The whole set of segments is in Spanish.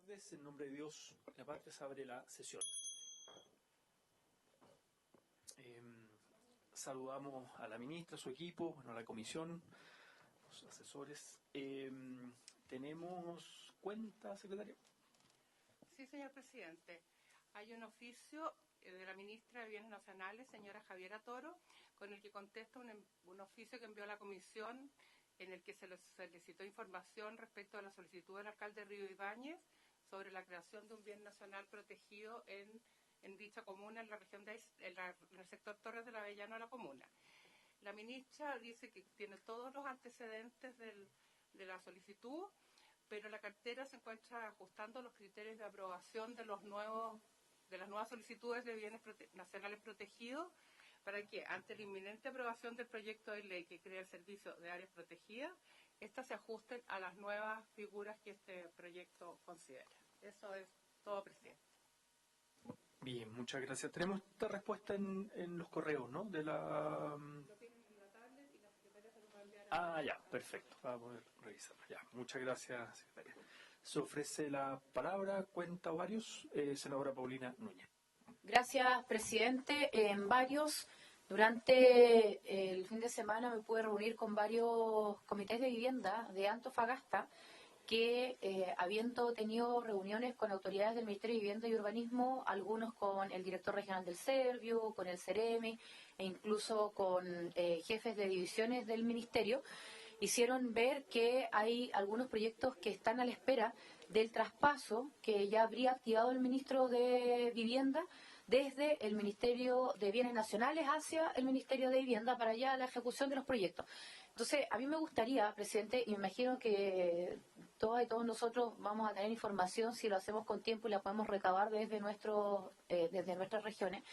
tardes. En nombre de Dios, la parte se abre la sesión. Saludamos a la ministra, a su equipo, a la comisión, los asesores. ¿Tenemos cuenta, secretaria? Sí, señor presidente. Hay un oficio de la ministra de Bienes Nacionales, señora Javiera Toro, con el que contesta un oficio que envió a la comisión en el que se les solicitó información respecto a la solicitud del alcalde Río Ibáñez sobre la creación de un bien nacional protegido en dicha comuna, en la región en el sector Torres de la Avellano de la comuna. La ministra dice que tiene todos los antecedentes de la solicitud, pero la cartera se encuentra ajustando los criterios de aprobación de las nuevas solicitudes de bienes nacionales protegidos para que, ante la inminente aprobación del proyecto de ley que crea el servicio de áreas protegidas, éstas se ajusten a las nuevas figuras que este proyecto considera. Eso es todo, presidente. Bien, muchas gracias. Tenemos esta respuesta en los correos, ¿no? De la... Lo tienen en la tablet y la secretaria se lo va a enviar a... Ah, ya, perfecto. Vamos a poder revisarlo. Ya, muchas gracias, secretaria. Se ofrece la palabra, cuenta varios, senadora Paulina Núñez. Gracias, presidente. En varios, durante el fin de semana me pude reunir con varios comités de vivienda de Antofagasta que, habiendo tenido reuniones con autoridades del Ministerio de Vivienda y Urbanismo, algunos con el director regional del Servio, con el CEREMI e incluso con jefes de divisiones del Ministerio, hicieron ver que hay algunos proyectos que están a la espera del traspaso que ya habría activado el ministro de Vivienda desde el Ministerio de Bienes Nacionales hacia el Ministerio de Vivienda para ya la ejecución de los proyectos. Entonces, a mí me gustaría, presidente, y me imagino que todas y todos nosotros vamos a tener información si lo hacemos con tiempo y la podemos recabar desde nuestras regiones,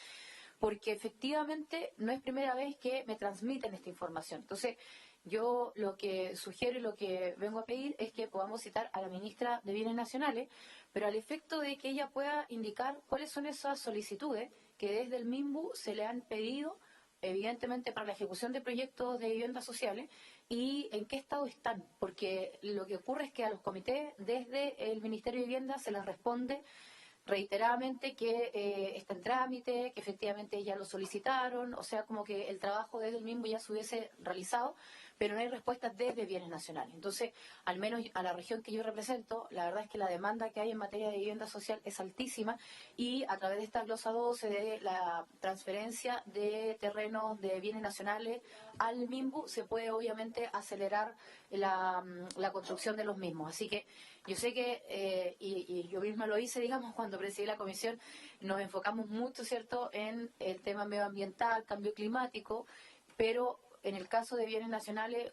porque efectivamente no es primera vez que me transmiten esta información. Entonces, yo lo que sugiero y lo que vengo a pedir es que podamos citar a la ministra de Bienes Nacionales, pero al efecto de que ella pueda indicar cuáles son esas solicitudes que desde el MIMBU se le han pedido, evidentemente para la ejecución de proyectos de viviendas sociales, y en qué estado están, porque lo que ocurre es que a los comités desde el Ministerio de Vivienda se les responde reiteradamente que está en trámite, que efectivamente ya lo solicitaron, o sea, como que el trabajo desde el MIMBU ya se hubiese realizado, pero no hay respuestas desde Bienes Nacionales. Entonces, al menos a la región que yo represento, la verdad es que la demanda que hay en materia de vivienda social es altísima y a través de esta glosa 12 de la transferencia de terrenos de Bienes Nacionales al MIMBU se puede obviamente acelerar la construcción de los mismos. Así que yo sé que, y yo misma lo hice, digamos, cuando presidí la comisión, nos enfocamos mucho, ¿cierto?, en el tema medioambiental, cambio climático, pero en el caso de bienes nacionales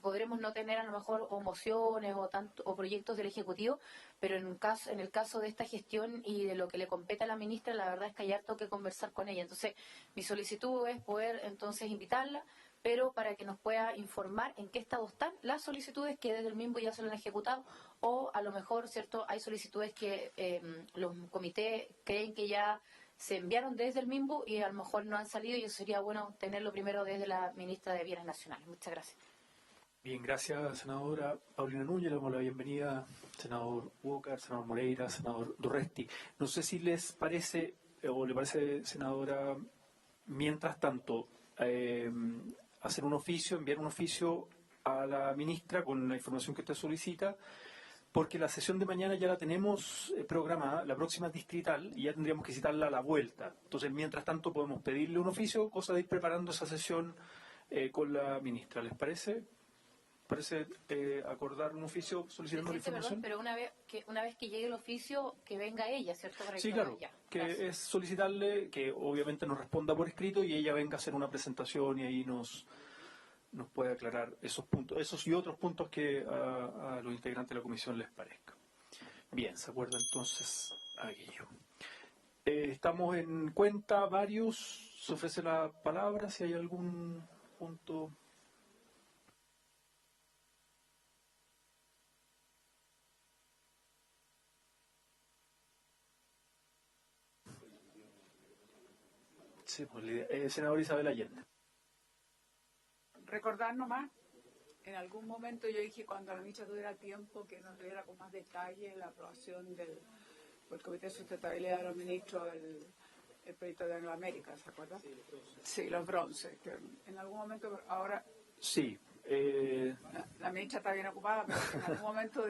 podremos no tener a lo mejor o mociones o proyectos del Ejecutivo, pero en el caso de esta gestión y de lo que le compete a la ministra, la verdad es que hay harto que conversar con ella. Entonces, mi solicitud es poder entonces invitarla, pero para que nos pueda informar en qué estado están las solicitudes que desde el MIMBU ya se lo han ejecutado, o a lo mejor, ¿cierto?, hay solicitudes que los comités creen que ya se enviaron desde el MIMBU y a lo mejor no han salido, y eso sería bueno tenerlo primero desde la ministra de Bienes Nacionales. Muchas gracias. Bien, gracias, senadora Paulina Núñez. Le damos la bienvenida, senador Walker, senador Moreira, senador Durresti. No sé si les parece, o le parece, senadora, mientras tanto, hacer un oficio, enviar un oficio a la ministra con la información que usted solicita, porque la sesión de mañana ya la tenemos programada, la próxima es distrital, y ya tendríamos que citarla a la vuelta. Entonces, mientras tanto, podemos pedirle un oficio, cosa de ir preparando esa sesión con la ministra. ¿Les parece? ¿Parece acordar un oficio solicitando la información? Perdón, pero una vez que llegue el oficio, que venga ella, ¿cierto? Para Sí, claro, que es solicitarle que obviamente nos responda por escrito y ella venga a hacer una presentación y ahí nos puede aclarar esos puntos, esos y otros puntos que a los integrantes de la comisión les parezca. Bien, ¿se acuerda entonces aquello? Estamos en cuenta varios, se ofrece la palabra si hay algún punto. Sí, pues, senadora Isabel Allende. Recordar nomás En algún momento yo dije, cuando la ministra tuviera tiempo, que nos diera con más detalle la aprobación por el Comité de Sustentabilidad de los Ministros, el proyecto de Angloamérica, ¿se acuerda? Sí, los bronces. Que en algún momento, ahora... Sí. La ministra está bien ocupada, pero en algún momento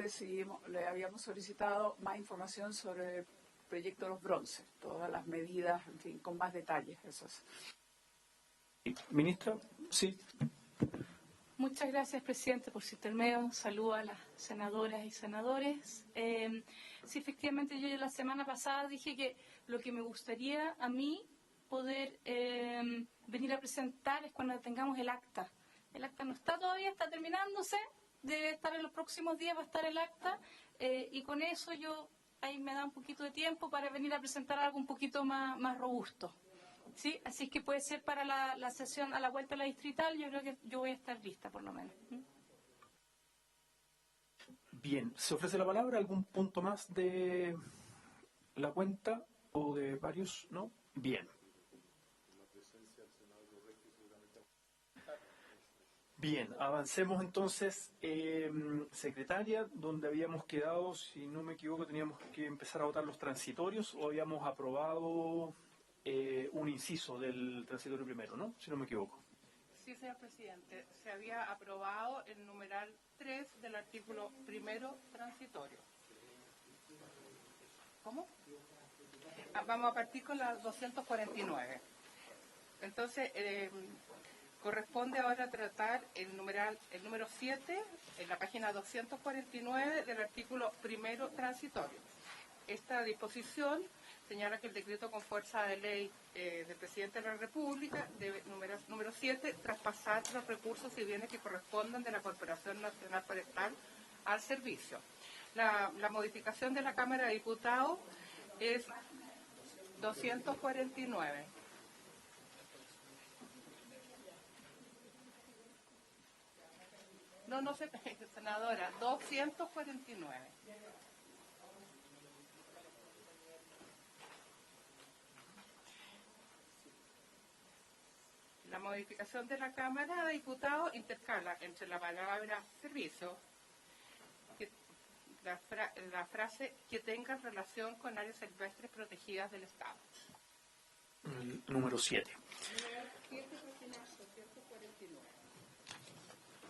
le habíamos solicitado más información sobre el proyecto de los bronces, todas las medidas, en fin, con más detalles. Ministra, sí. Muchas gracias, presidente, por su intermedio. Saludo a las senadoras y senadores. Sí, efectivamente, yo la semana pasada dije que lo que me gustaría a mí poder venir a presentar es cuando tengamos el acta. El acta no está todavía, está terminándose, debe estar en los próximos días, va a estar el acta, y con eso ahí me da un poquito de tiempo para venir a presentar algo un poquito más robusto. Sí, así que puede ser para la sesión a la vuelta a la distrital, yo creo que yo voy a estar lista por lo menos. Bien, ¿se ofrece la palabra? ¿Algún punto más de la cuenta o de varios? ¿No? Bien. Bien, avancemos entonces, secretaria, donde habíamos quedado, si no me equivoco, teníamos que empezar a votar los transitorios o habíamos aprobado un inciso del transitorio primero, ¿no? Si no me equivoco. Sí, señor presidente, se había aprobado el numeral 3 del artículo primero transitorio. ¿Cómo? Vamos a partir con la 249. Entonces, corresponde ahora tratar el número 7, en la página 249 del artículo primero transitorio. Esta disposición señala que el decreto con fuerza de ley del presidente de la República debe, número 7, traspasar los recursos y bienes que correspondan de la Corporación Nacional Forestal al servicio. La modificación de la Cámara de Diputados es 249. No sé, senadora, 249. La modificación de la Cámara de Diputados intercala entre la palabra servicio, la frase que tenga relación con áreas silvestres protegidas del Estado. El número 7.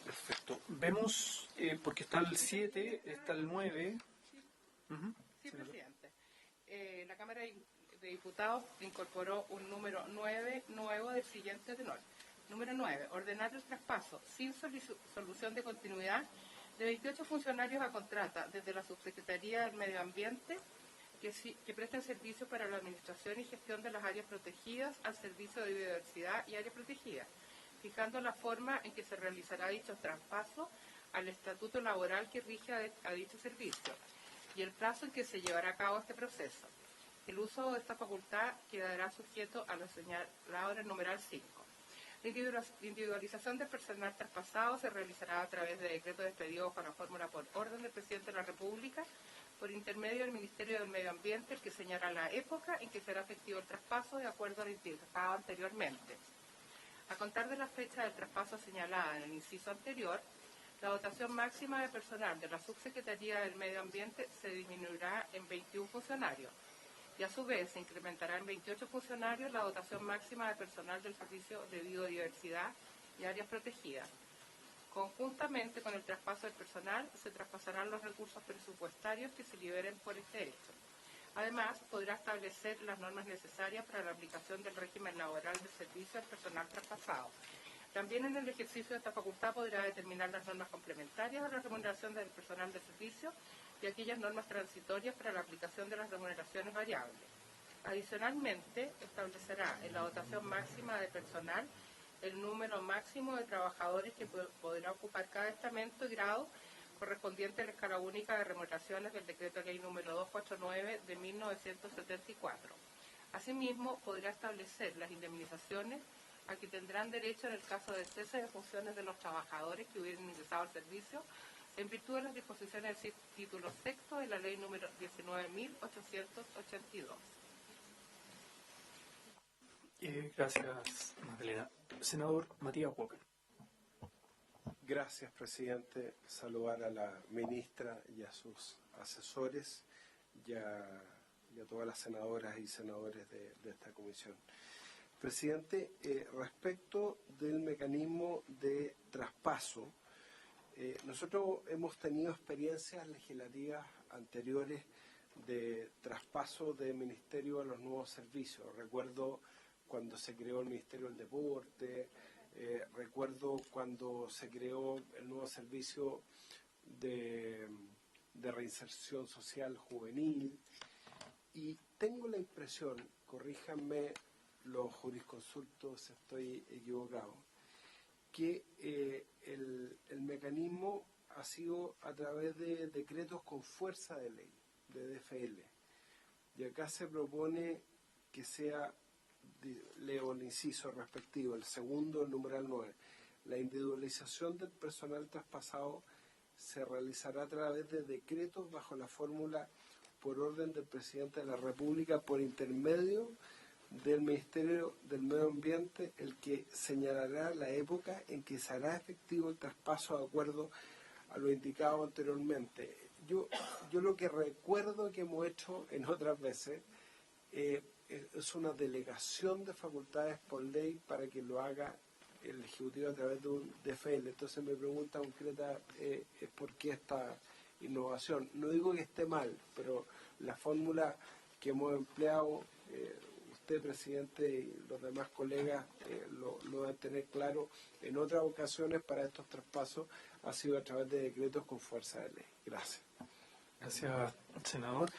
Perfecto. Vemos, porque está el 7, está el 9. Sí, presidente. La Cámara de Diputados incorporó un número 9 nuevo del siguiente tenor. Número 9. Ordenar el traspaso sin solución de continuidad de 28 funcionarios a contrata desde la Subsecretaría del Medio Ambiente que presten servicio para la administración y gestión de las áreas protegidas al servicio de biodiversidad y áreas protegidas, fijando la forma en que se realizará dicho traspaso al estatuto laboral que rige a dicho servicio y el plazo en que se llevará a cabo este proceso. El uso de esta facultad quedará sujeto a lo señalado en el numeral 5. La individualización del personal traspasado se realizará a través de decreto despedido con la fórmula por orden del Presidente de la República por intermedio del Ministerio del Medio Ambiente, el que señala la época en que será efectivo el traspaso de acuerdo a lo indicado anteriormente. A contar de la fecha del traspaso señalada en el inciso anterior, la dotación máxima de personal de la Subsecretaría del Medio Ambiente se disminuirá en 21 funcionarios y a su vez se incrementará en 28 funcionarios la dotación máxima de personal del Servicio de Biodiversidad y Áreas Protegidas. Conjuntamente con el traspaso del personal, se traspasarán los recursos presupuestarios que se liberen por este hecho. Además, podrá establecer las normas necesarias para la aplicación del régimen laboral de servicio al personal traspasado. También en el ejercicio de esta facultad podrá determinar las normas complementarias a la remuneración del personal de servicio y aquellas normas transitorias para la aplicación de las remuneraciones variables. Adicionalmente, establecerá en la dotación máxima de personal el número máximo de trabajadores que podrá ocupar cada estamento y grado correspondiente a la escala única de remuneraciones del Decreto Ley número 249 de 1974. Asimismo, podrá establecer las indemnizaciones a que tendrán derecho en el caso de cese de funciones de los trabajadores que hubieran ingresado al servicio en virtud de las disposiciones del título sexto de la Ley número 19.882. Gracias, Magdalena. Senador Matías Walker. Gracias, presidente. Saludar a la ministra y a sus asesores y a todas las senadoras y senadores de esta comisión. Presidente, respecto del mecanismo de traspaso, nosotros hemos tenido experiencias legislativas anteriores de traspaso de ministerio a los nuevos servicios. Recuerdo cuando se creó el Ministerio del Deporte, recuerdo cuando se creó el nuevo servicio de reinserción social juvenil, y tengo la impresión, corríjanme los jurisconsultos si estoy equivocado, que el mecanismo ha sido a través de decretos con fuerza de ley, de DFL. Y acá se propone que sea, leo el inciso respectivo, el segundo, el numeral 9. La individualización del personal traspasado se realizará a través de decretos bajo la fórmula por orden del Presidente de la República por intermedio del Ministerio del Medio Ambiente, el que señalará la época en que se hará efectivo el traspaso de acuerdo a lo indicado anteriormente. Yo lo que recuerdo que hemos hecho en otras veces es una delegación de facultades por ley para que lo haga el Ejecutivo a través de un DFL. Entonces me pregunta concreta por qué esta innovación. No digo que esté mal, pero la fórmula que hemos empleado, usted, presidente, y los demás colegas lo deben tener claro en otras ocasiones para estos traspasos, ha sido a través de decretos con fuerza de ley. Gracias. Gracias, senador.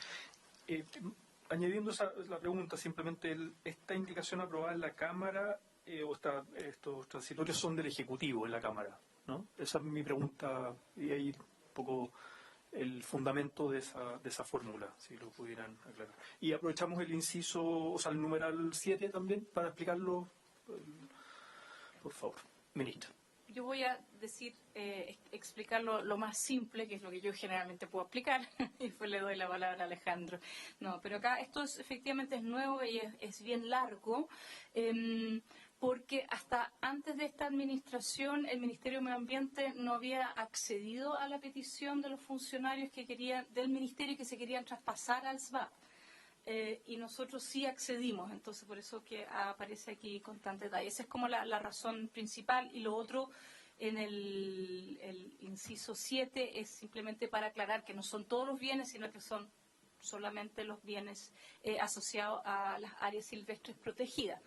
Añadiendo la pregunta, simplemente, ¿esta indicación aprobada en la Cámara o estos transitorios son del Ejecutivo en la Cámara? ¿No? Esa es mi pregunta, y ahí un poco el fundamento de esa fórmula, si lo pudieran aclarar. Y aprovechamos el inciso, o sea, el numeral 7 también, para explicarlo, por favor. Ministra. Yo voy a explicar lo más simple, que es lo que yo generalmente puedo explicar, y después le doy la palabra a Alejandro. No, pero acá esto efectivamente es nuevo y es bien largo, porque hasta antes de esta administración el Ministerio de Medio Ambiente no había accedido a la petición de los funcionarios del Ministerio que se querían traspasar al SBAP. Y nosotros sí accedimos, entonces por eso que aparece aquí con tanto detalle. Esa es como la razón principal, y lo otro en el inciso 7 es simplemente para aclarar que no son todos los bienes, sino que son solamente los bienes asociados a las áreas silvestres protegidas,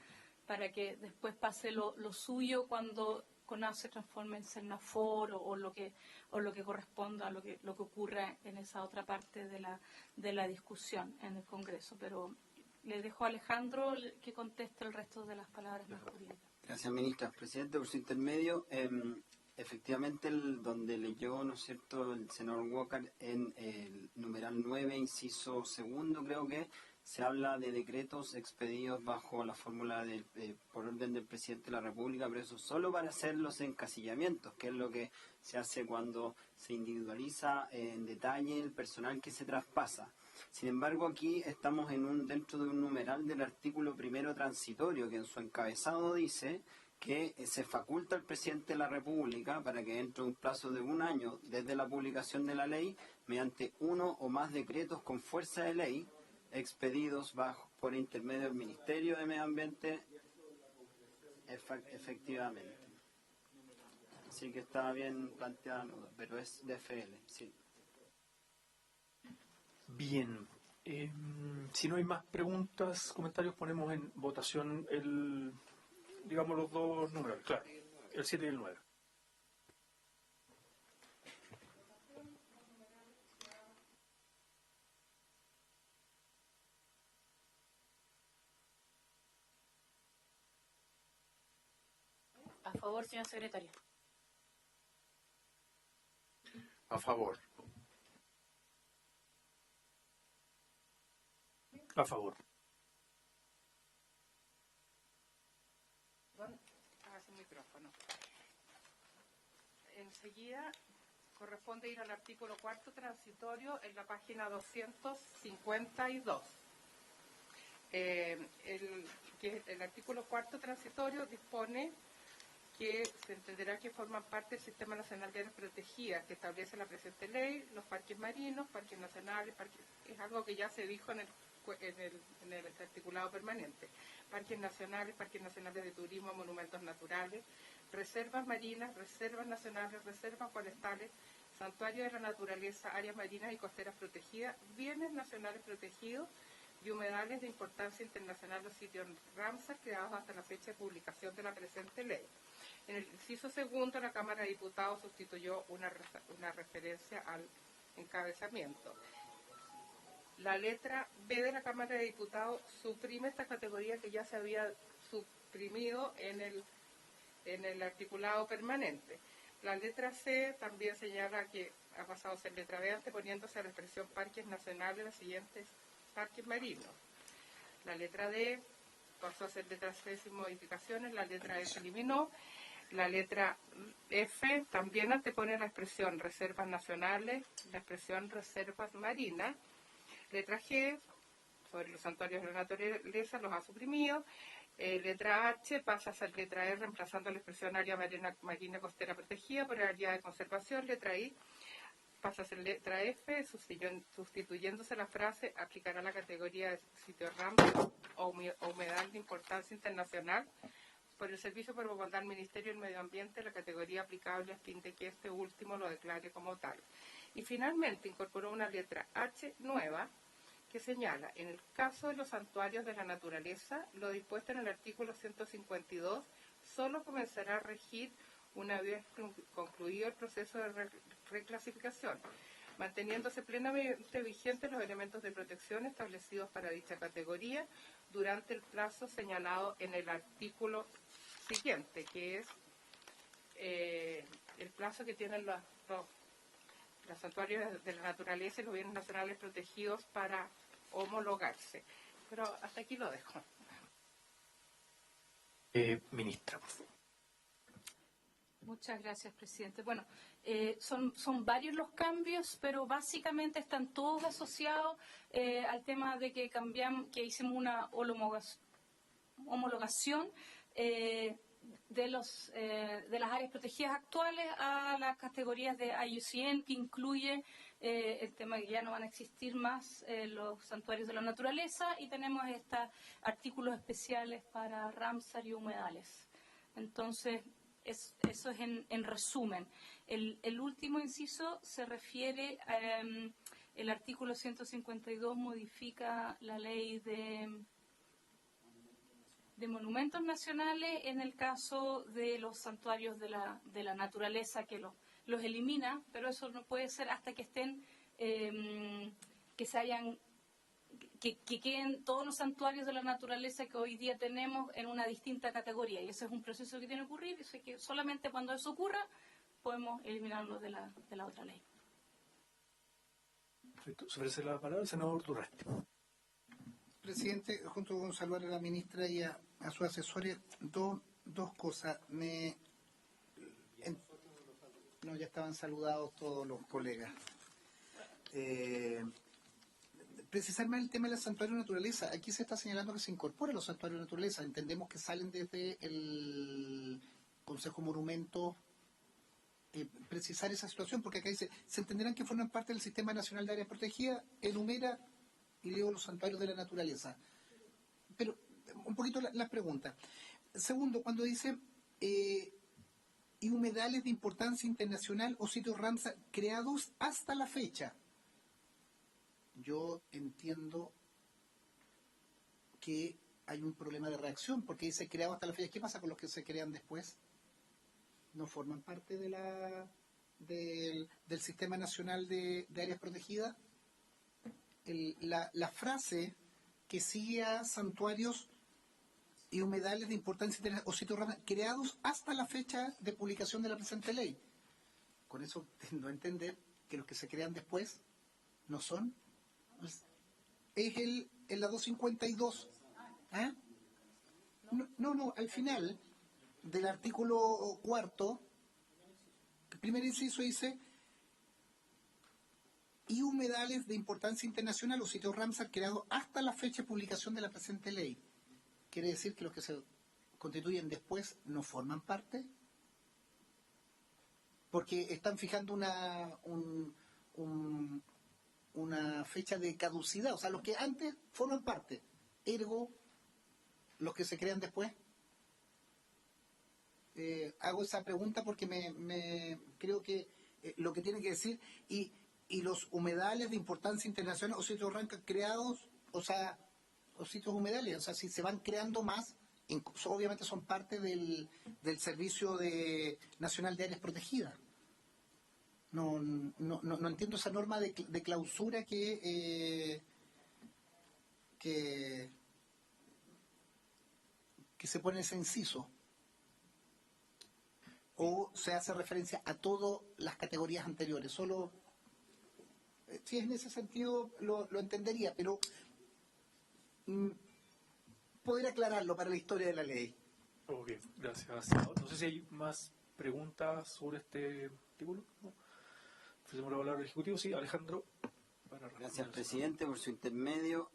para que después pase lo suyo cuando CONAF se transforme en Cernafor o lo que corresponda a lo que ocurra en esa otra parte de la discusión en el Congreso. Pero le dejo a Alejandro que conteste el resto de las palabras más jurídicas. Gracias, ministra. Presidente, por su intermedio, efectivamente, donde leyó, ¿no es cierto?, el senador Walker en el numeral 9, inciso segundo, creo que se habla de decretos expedidos bajo la fórmula por orden del Presidente de la República, pero eso solo para hacer los encasillamientos, que es lo que se hace cuando se individualiza en detalle el personal que se traspasa. Sin embargo, aquí estamos dentro de un numeral del artículo primero transitorio, que en su encabezado dice que se faculta al Presidente de la República para que dentro de un plazo de 1 año desde la publicación de la ley, mediante uno o más decretos con fuerza de ley, expedidos por intermedio del Ministerio de Medio Ambiente, efectivamente. Así que está bien planteada, pero es DFL, sí. Bien. Si no hay más preguntas, comentarios, ponemos en votación los dos números, claro, el 7 y el 9. A favor, señora secretaria. A favor. A favor. Sin micrófono. Enseguida corresponde ir al artículo 4 transitorio en la página 252. El artículo 4 transitorio dispone que se entenderá que forman parte del Sistema Nacional de Áreas Protegidas que establece la presente ley, los parques marinos, parques nacionales, es algo que ya se dijo en el articulado permanente. Parques nacionales de turismo, monumentos naturales, reservas marinas, reservas nacionales, reservas forestales, santuarios de la naturaleza, áreas marinas y costeras protegidas, bienes nacionales protegidos y humedales de importancia internacional, los sitios Ramsar creados hasta la fecha de publicación de la presente ley. En el inciso segundo, la Cámara de Diputados sustituyó una referencia al encabezamiento. La letra B de la Cámara de Diputados suprime esta categoría que ya se había suprimido en el articulado permanente. La letra C también señala que ha pasado a ser letra B, anteponiéndose a la expresión parques nacionales los siguientes parques marinos. La letra D pasó a ser letra C sin modificaciones, la letra E se eliminó. La letra F también antepone la expresión reservas nacionales, la expresión reservas marinas. Letra G, sobre los santuarios de la naturaleza, los ha suprimido. Letra H pasa a ser letra E, reemplazando la expresión área marina costera protegida por área de conservación. Letra I pasa a ser letra F, sustituyéndose la frase aplicará la categoría de sitio Ramsar o humedal de importancia internacional por el Servicio por Bogotá al Ministerio del Medio Ambiente, la categoría aplicable a fin de que este último lo declare como tal. Y finalmente incorporó una letra H nueva que señala, en el caso de los santuarios de la naturaleza, lo dispuesto en el artículo 152 solo comenzará a regir una vez concluido el proceso de reclasificación, manteniéndose plenamente vigentes los elementos de protección establecidos para dicha categoría durante el plazo señalado en el artículo siguiente, que es el plazo que tienen los santuarios de la naturaleza y los bienes nacionales protegidos para homologarse. Pero hasta aquí lo dejo. Ministra. Muchas gracias, presidente. Bueno, son varios los cambios, pero básicamente están todos asociados al tema de que hicimos una homologación de las áreas protegidas actuales a las categorías de IUCN, que incluye el tema de que ya no van a existir más los santuarios de la naturaleza, y tenemos estos artículos especiales para Ramsar y humedales. Entonces, eso es en resumen. El último inciso se refiere el artículo 152 modifica la ley de monumentos nacionales en el caso de los santuarios de la naturaleza, que los elimina, pero eso no puede ser hasta que estén que queden todos los santuarios de la naturaleza que hoy día tenemos en una distinta categoría, y ese es un proceso que tiene que ocurrir, y sé que solamente cuando eso ocurra podemos eliminarlo de la otra ley. Perfecto. Se ofrece la palabra el senador Durresti. Presidente, junto con saludar a la ministra y a sus asesores, dos cosas. No, ya estaban saludados todos los colegas. Precisar más el tema de los santuarios de naturaleza. Aquí se está señalando que se incorporan los santuarios de naturaleza. Entendemos que salen desde el Consejo Monumento. Precisar esa situación, porque acá dice, se entenderán que forman parte del Sistema Nacional de Áreas Protegidas, enumera y luego los santuarios de la naturaleza. Pero un poquito la pregunta. Segundo, cuando dice y humedales de importancia internacional o sitios Ramsar creados hasta la fecha. Yo entiendo que hay un problema de reacción, porque dice creado hasta la fecha. ¿Qué pasa con los que se crean después? ¿No forman parte del Sistema Nacional de Áreas Protegidas? La frase que sigue a santuarios y humedales de importancia internacional o sitios creados hasta la fecha de publicación de la presente ley. Con eso no entender que los que se crean después no son. Es en la 252. ¿Ah? No, al final del artículo 4, el primer inciso dice y humedales de importancia internacional o sitios Ramsar creados hasta la fecha de publicación de la presente ley. Quiere decir que los que se constituyen después no forman parte porque están fijando una fecha de caducidad, o sea, los que antes forman parte, ergo, los que se crean después. Hago esa pregunta porque me creo que lo que tiene que decir, y los humedales de importancia internacional o sitios RAMSAR creados, o sea, los sitios humedales, o sea, si se van creando más, obviamente son parte del Servicio Nacional de Áreas Protegidas. No entiendo esa norma de clausura que se pone en ese inciso. O se hace referencia a todas las categorías anteriores. Solo, si es en ese sentido, lo entendería, pero poder aclararlo para la historia de la ley. Ok, gracias. No sé si hay más preguntas sobre este artículo. ¿No? Ofrecemos la palabra al Ejecutivo. Sí, Alejandro. Gracias, presidente, por su intermedio.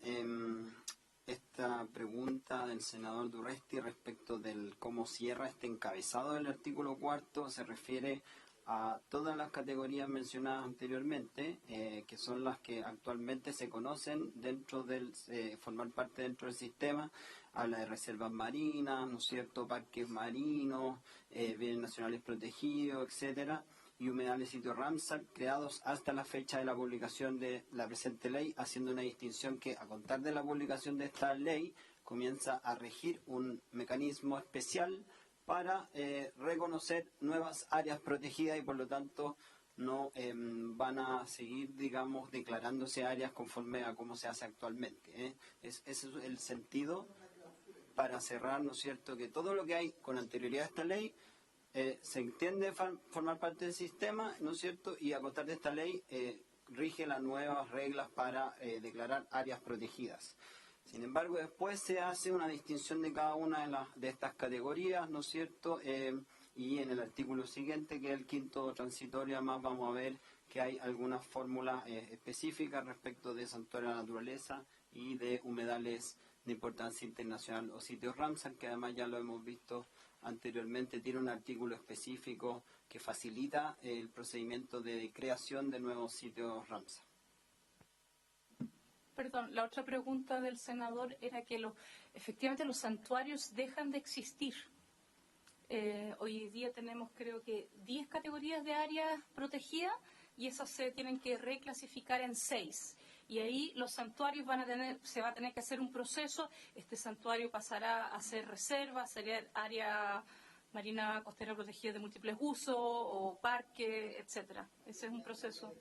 Esta pregunta del senador Durresti respecto del cómo cierra este encabezado del artículo 4 se refiere a todas las categorías mencionadas anteriormente, que son las que actualmente se conocen dentro del formar parte dentro del sistema. Habla de reservas marinas, ¿no es cierto?, parques marinos, bienes nacionales protegidos, etcétera, y humedales sitios RAMSAR creados hasta la fecha de la publicación de la presente ley, haciendo una distinción que a contar de la publicación de esta ley comienza a regir un mecanismo especial para reconocer nuevas áreas protegidas y por lo tanto no van a seguir, digamos, declarándose áreas conforme a cómo se hace actualmente. Ese es el sentido para cerrar, ¿no es cierto?, que todo lo que hay con anterioridad a esta ley se entiende formar parte del sistema, ¿no es cierto?, y a contar de esta ley rige las nuevas reglas para declarar áreas protegidas. Sin embargo, después se hace una distinción de cada una de estas categorías, ¿no es cierto?, y en el artículo siguiente, que es el quinto transitorio, además vamos a ver que hay algunas fórmulas específicas respecto de santuarios de la naturaleza y de humedales de importancia internacional o sitios RAMSAR, que además ya lo hemos visto anteriormente, tiene un artículo específico que facilita el procedimiento de creación de nuevos sitios RAMSAR. Perdón, la otra pregunta del senador era que efectivamente los santuarios dejan de existir. Hoy día tenemos, creo que, 10 categorías de áreas protegidas y esas se tienen que reclasificar en 6. Y ahí los santuarios se va a tener que hacer un proceso. Este santuario pasará a ser reserva, sería área marina costera protegida de múltiples usos o parque, etcétera. Ese es un proceso.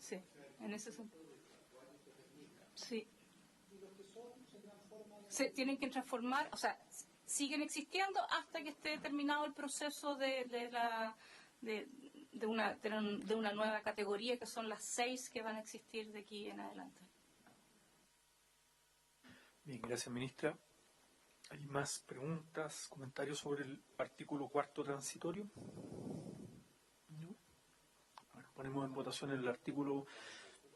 Sí, en ese sentido. Sí. Se tienen que transformar, o sea, siguen existiendo hasta que esté terminado el proceso de una nueva categoría, que son las 6 que van a existir de aquí en adelante. Bien, gracias, ministra. ¿Hay más preguntas, comentarios sobre el artículo 4 transitorio? ¿No? Bueno, ponemos en votación el artículo.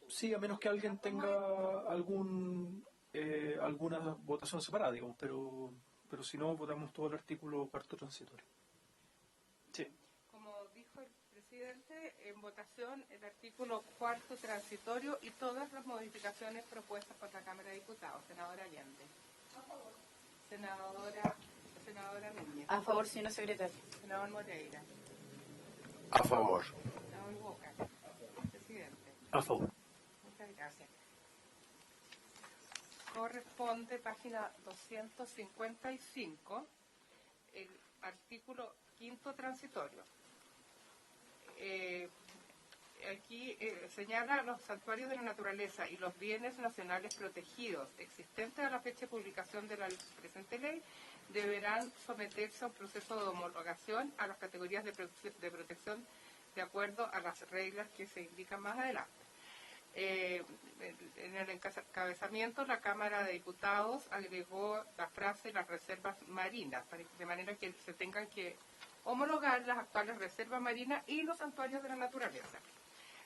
Sí, a menos que alguien tenga alguna votación separada, digamos, pero si no, votamos todo el artículo 4 transitorio. Sí. Como dijo el presidente, en votación el artículo 4 transitorio y todas las modificaciones propuestas por la Cámara de Diputados. Senadora Allende. A favor. Senadora Núñez. A favor, señora secretaria. Senador Moreira. A favor. Senador Boca. Presidente. A favor. Muchas gracias. Corresponde página 255, el artículo 5 transitorio. Aquí señala los santuarios de la naturaleza y los bienes nacionales protegidos existentes a la fecha de publicación de la presente ley deberán someterse a un proceso de homologación a las categorías de protección de acuerdo a las reglas que se indican más adelante. En el encabezamiento, la Cámara de Diputados agregó la frase las reservas marinas, de manera que se tengan que homologar las actuales reservas marinas y los santuarios de la naturaleza.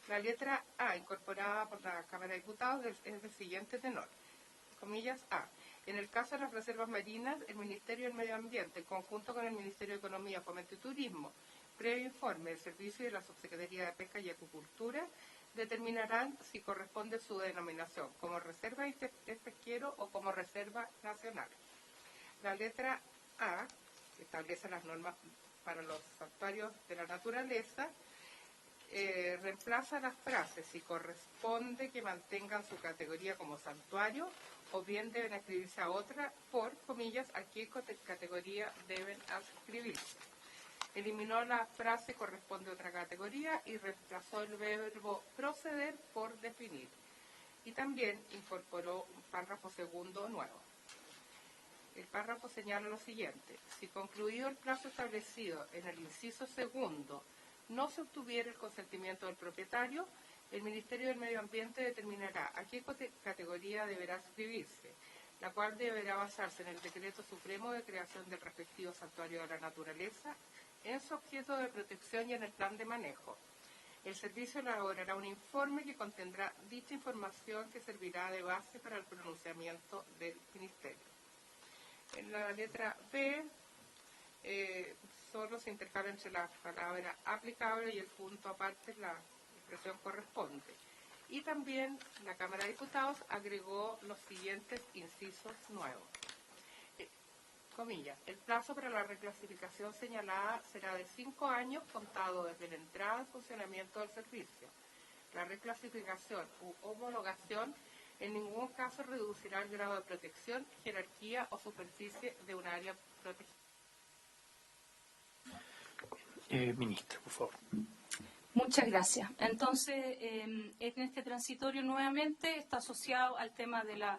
La letra A, incorporada por la Cámara de Diputados, es del siguiente tenor. Comillas A. En el caso de las reservas marinas, el Ministerio del Medio Ambiente, en conjunto con el Ministerio de Economía, Fomento y Turismo, previo informe del Servicio de la Subsecretaría de Pesca y Acuicultura, determinarán si corresponde su denominación como reserva de interés pesquero o como reserva nacional. La letra A establece las normas para los santuarios de la naturaleza, reemplaza las frases si corresponde que mantengan su categoría como santuario o bien deben adscribirse a otra por, comillas, a qué categoría deben adscribirse. Eliminó la frase corresponde a otra categoría y reemplazó el verbo proceder por definir. Y también incorporó un párrafo segundo nuevo. El párrafo señala lo siguiente: si concluido el plazo establecido en el inciso segundo no se obtuviera el consentimiento del propietario, el Ministerio del Medio Ambiente determinará a qué categoría deberá adscribirse, la cual deberá basarse en el Decreto Supremo de creación del respectivo Santuario de la Naturaleza, en su objeto de protección y en el plan de manejo. El servicio elaborará un informe que contendrá dicha información que servirá de base para el pronunciamiento del Ministerio. En la letra B, solo se intercala entre la palabra aplicable y el punto aparte la expresión corresponde. Y también la Cámara de Diputados agregó los siguientes incisos nuevos. Comillas, el plazo para la reclasificación señalada será de 5 años contado desde la entrada en funcionamiento del servicio. La reclasificación u homologación en ningún caso reducirá el grado de protección, jerarquía o superficie de un área protegida. Ministra, por favor. Muchas gracias. Entonces, en este transitorio nuevamente está asociado al tema de la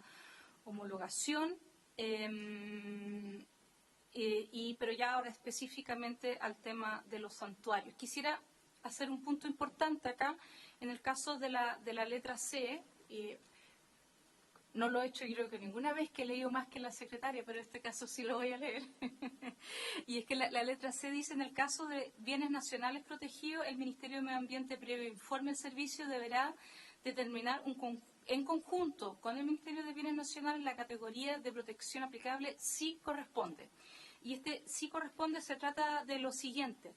homologación, pero ya ahora específicamente al tema de los santuarios. Quisiera hacer un punto importante acá, en el caso de la letra C. No lo he hecho, yo creo que ninguna vez, que he leído más que la secretaria, pero en este caso sí lo voy a leer. Y es que la letra C dice: en el caso de bienes nacionales protegidos, el Ministerio de Medio Ambiente, previo informe del servicio, deberá determinar en conjunto con el Ministerio de Bienes Nacionales la categoría de protección aplicable si corresponde. Y este si corresponde se trata de lo siguiente.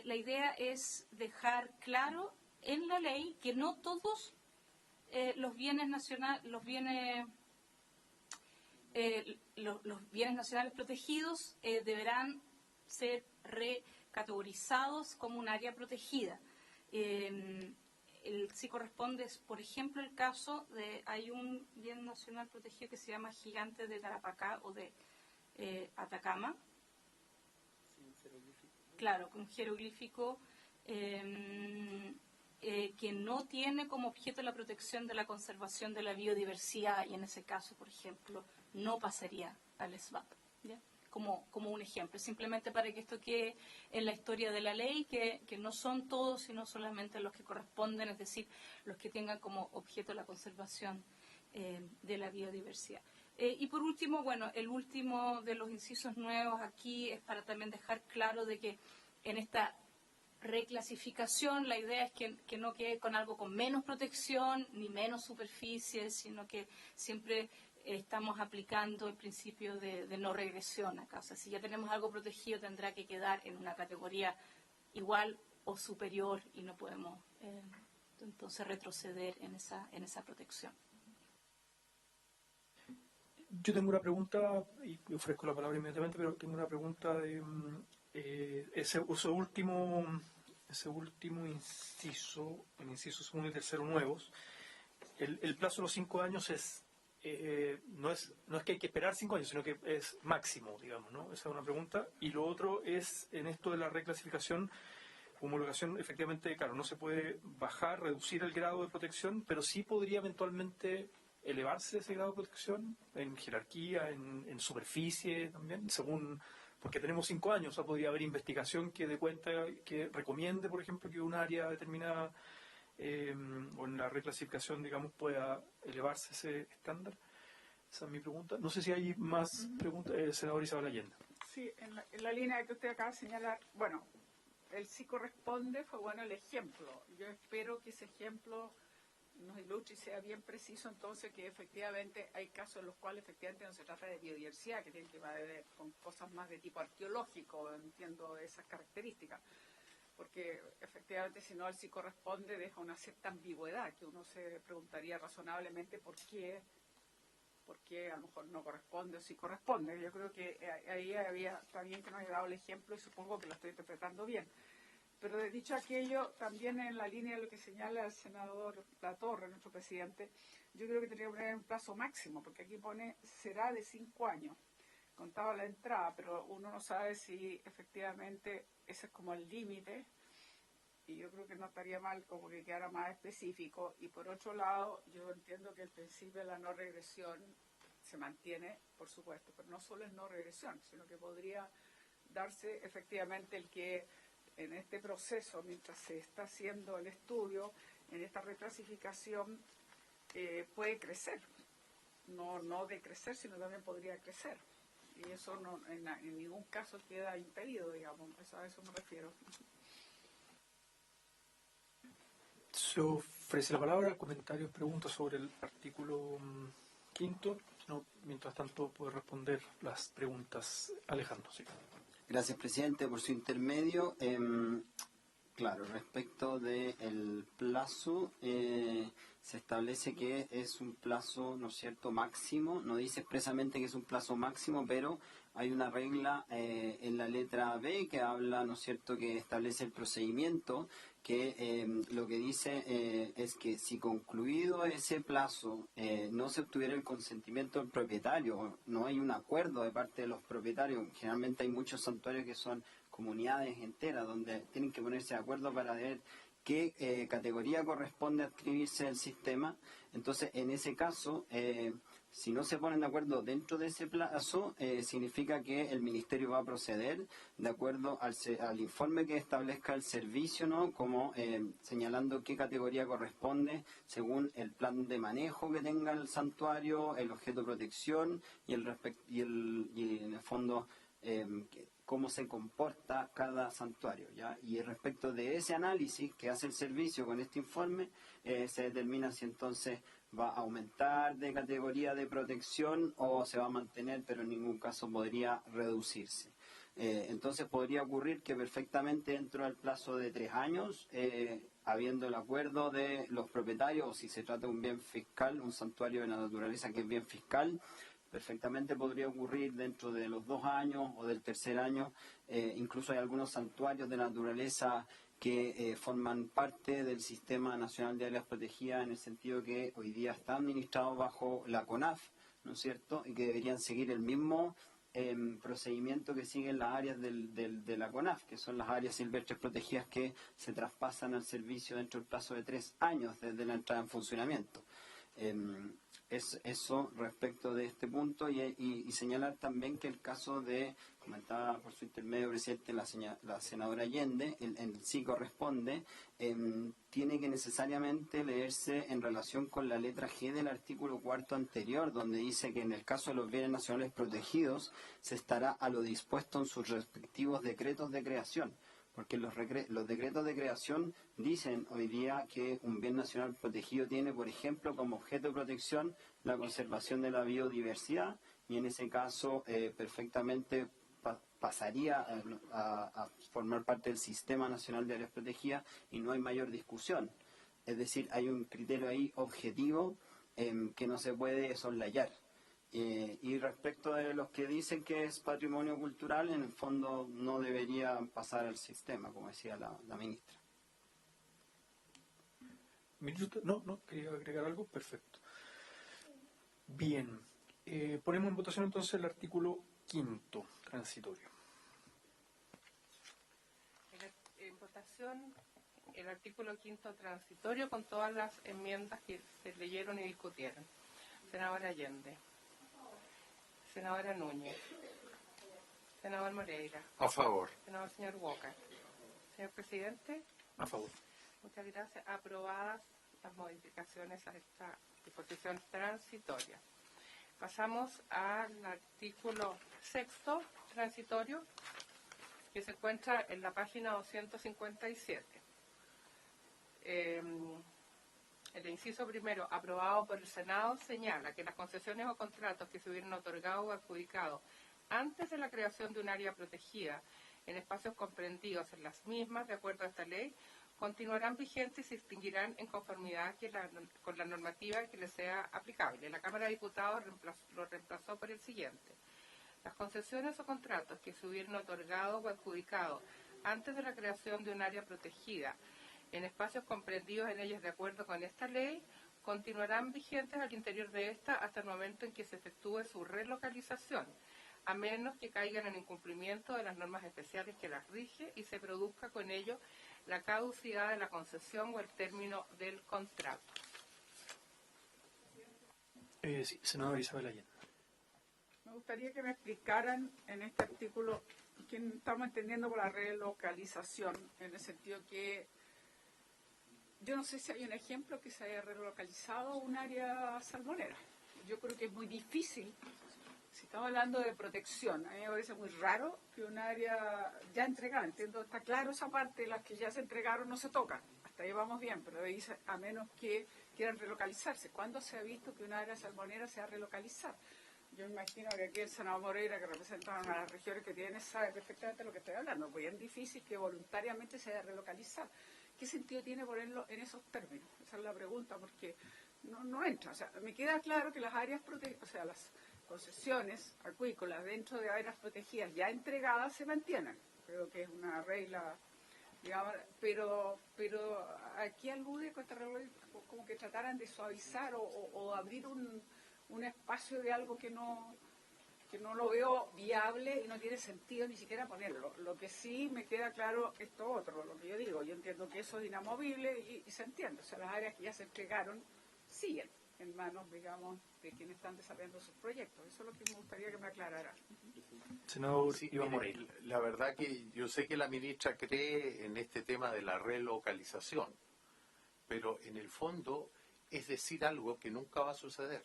La idea es dejar claro en la ley que no todos los bienes nacionales, los bienes nacionales protegidos deberán ser recategorizados como un área protegida. Si corresponde, por ejemplo, el caso de, hay un bien nacional protegido que se llama Gigante de Tarapacá o de Atacama. Claro, con jeroglífico que no tiene como objeto la protección de la conservación de la biodiversidad, y en ese caso, por ejemplo, no pasaría al SBAP, ¿ya? Como un ejemplo, simplemente para que esto quede en la historia de la ley, que no son todos, sino solamente los que corresponden, es decir, los que tengan como objeto la conservación de la biodiversidad. Y por último, bueno, el último de los incisos nuevos aquí es para también dejar claro de que en esta reclasificación la idea es que no quede con algo con menos protección ni menos superficie, sino que siempre estamos aplicando el principio de no regresión acá. O sea, si ya tenemos algo protegido, tendrá que quedar en una categoría igual o superior y no podemos entonces retroceder en esa protección. Yo tengo una pregunta, y ofrezco la palabra inmediatamente, pero tengo una pregunta de ese último inciso, el inciso segundo y tercero nuevos. El plazo de los 5 años no es que hay que esperar 5 años, sino que es máximo, digamos, ¿no? Esa es una pregunta. Y lo otro es, en esto de la reclasificación, homologación, efectivamente, claro, no se puede bajar, reducir el grado de protección, pero sí podría eventualmente elevarse ese grado de protección en jerarquía, en superficie también, según, porque tenemos 5 años, o sea, podría haber investigación que dé cuenta, que recomiende, por ejemplo, que un área determinada o en la reclasificación, digamos, pueda elevarse ese estándar. Esa es mi pregunta. No sé si hay más preguntas. Senador Isabel Allende. Sí, en la línea que usted acaba de señalar, bueno, el sí corresponde fue bueno el ejemplo. Yo espero que ese ejemplo nos ilustre y sea bien preciso, entonces, que efectivamente hay casos en los cuales efectivamente no se trata de biodiversidad, que tiene que ver con cosas más de tipo arqueológico, entiendo esas características. porque efectivamente si no el sí corresponde deja una cierta ambigüedad que uno se preguntaría razonablemente por qué a lo mejor no corresponde o sí corresponde. Yo creo que ahí está bien que nos haya dado el ejemplo y supongo que lo estoy interpretando bien. Pero de dicho aquello, también en la línea de lo que señala el senador Latorre, nuestro presidente, yo creo que tendría que poner un plazo máximo, porque aquí pone será de 5 años, contaba la entrada, pero uno no sabe si efectivamente ese es como el límite, y yo creo que no estaría mal como que quedara más específico. Y por otro lado, yo entiendo que el principio de la no regresión se mantiene, por supuesto, pero no solo es no regresión, sino que podría darse efectivamente el que en este proceso, mientras se está haciendo el estudio, en esta reclasificación puede crecer, no decrecer, sino también podría crecer. Y eso no, en ningún caso queda impedido, digamos, a eso me refiero. Se ofrece la palabra, comentarios, preguntas sobre el artículo 5º. No, mientras tanto, puede responder las preguntas Alejandro. Sí. Gracias, presidente, por su intermedio. Claro, respecto del plazo, se establece que es un plazo, ¿no es cierto?, máximo. No dice expresamente que es un plazo máximo, pero hay una regla en la letra B que habla, ¿no es cierto?, que establece el procedimiento, que lo que dice es que si concluido ese plazo no se obtuviera el consentimiento del propietario, no hay un acuerdo de parte de los propietarios. Generalmente hay muchos santuarios que son comunidades enteras donde tienen que ponerse de acuerdo para ver qué categoría corresponde adscribirse al sistema. Entonces, en ese caso, si no se ponen de acuerdo dentro de ese plazo, significa que el Ministerio va a proceder de acuerdo al informe que establezca el servicio, ¿no?, como señalando qué categoría corresponde según el plan de manejo que tenga el santuario, el objeto de protección y en el fondo cómo se comporta cada santuario, ¿ya? Y respecto de ese análisis que hace el servicio con este informe, se determina si entonces va a aumentar de categoría de protección o se va a mantener, pero en ningún caso podría reducirse. Entonces podría ocurrir que perfectamente dentro del plazo de 3 años, habiendo el acuerdo de los propietarios, o si se trata de un bien fiscal, un santuario de la naturaleza que es bien fiscal, perfectamente podría ocurrir dentro de los 2 años o del tercer año. Incluso hay algunos santuarios de naturaleza que forman parte del Sistema Nacional de Áreas Protegidas, en el sentido que hoy día están administrados bajo la CONAF, ¿no es cierto?, y que deberían seguir el mismo procedimiento que siguen las áreas de la CONAF, que son las áreas silvestres protegidas que se traspasan al servicio dentro del plazo de 3 años desde la entrada en funcionamiento. Es eso respecto de este punto, y señalar también que el caso comentaba por su intermedio, presidente, la senadora Allende, el sí corresponde, tiene que necesariamente leerse en relación con la letra G del artículo 4º anterior, donde dice que en el caso de los bienes nacionales protegidos se estará a lo dispuesto en sus respectivos decretos de creación. Porque los decretos de creación dicen hoy día que un bien nacional protegido tiene, por ejemplo, como objeto de protección la conservación de la biodiversidad, y en ese caso perfectamente pasaría a formar parte del Sistema Nacional de Áreas Protegidas y no hay mayor discusión. Es decir, hay un criterio ahí objetivo que no se puede soslayar. Y respecto de los que dicen que es patrimonio cultural, en el fondo no debería pasar al sistema, como decía la ministra. No, quería agregar algo. Perfecto. Bien. Ponemos en votación entonces el artículo 5º, transitorio. En votación el artículo 5º transitorio con todas las enmiendas que se leyeron y discutieron. Senadora Allende. Senadora Núñez. Senador Moreira. A favor. Senador señor Walker. Señor presidente. A favor. Muchas gracias. Aprobadas las modificaciones a esta disposición transitoria. Pasamos al artículo 6º transitorio, que se encuentra en la página 257. El inciso primero, aprobado por el Senado, señala que las concesiones o contratos que se hubieran otorgado o adjudicado antes de la creación de un área protegida en espacios comprendidos en las mismas, de acuerdo a esta ley, continuarán vigentes y se extinguirán en conformidad con la normativa que les sea aplicable. La Cámara de Diputados lo reemplazó por el siguiente. Las concesiones o contratos que se hubieran otorgado o adjudicado antes de la creación de un área protegida en espacios comprendidos en ellas de acuerdo con esta ley, continuarán vigentes al interior de esta hasta el momento en que se efectúe su relocalización, a menos que caigan en incumplimiento de las normas especiales que las rige y se produzca con ello la caducidad de la concesión o el término del contrato. Sí, senadora Isabel Allende. Me gustaría que me explicaran en este artículo qué estamos entendiendo por la relocalización, en el sentido que yo no sé si hay un ejemplo que se haya relocalizado un área salmonera. Yo creo que es muy difícil. Si estamos hablando de protección, a mí me parece muy raro que un área ya entregada, entiendo, está claro esa parte, las que ya se entregaron no se tocan, hasta ahí vamos bien, pero a menos que quieran relocalizarse. ¿Cuándo se ha visto que un área salmonera se va a relocalizar? Yo imagino que aquí el senador Moreira, que representa a las regiones que tiene, sabe perfectamente lo que estoy hablando. Pues es difícil que voluntariamente se haya relocalizado. ¿Qué sentido tiene ponerlo en esos términos? Esa es la pregunta, porque no entra. O sea, me queda claro que las áreas protegidas, o sea, las concesiones acuícolas dentro de áreas protegidas ya entregadas se mantienen. Creo que es una regla, digamos, pero aquí alude con esta regla como que trataran de suavizar o abrir un espacio de algo que no lo veo viable y no tiene sentido ni siquiera ponerlo. Lo que sí me queda claro esto otro, lo que yo digo, yo entiendo que eso es inamovible y se entiende. O sea, las áreas que ya se entregaron siguen en manos, digamos, de quienes están desarrollando sus proyectos. Eso es lo que me gustaría que me aclarara. Senador Sí, Iván mire, Moreira. la verdad que yo sé que la ministra cree en este tema de la relocalización, pero en el fondo es decir algo que nunca va a suceder,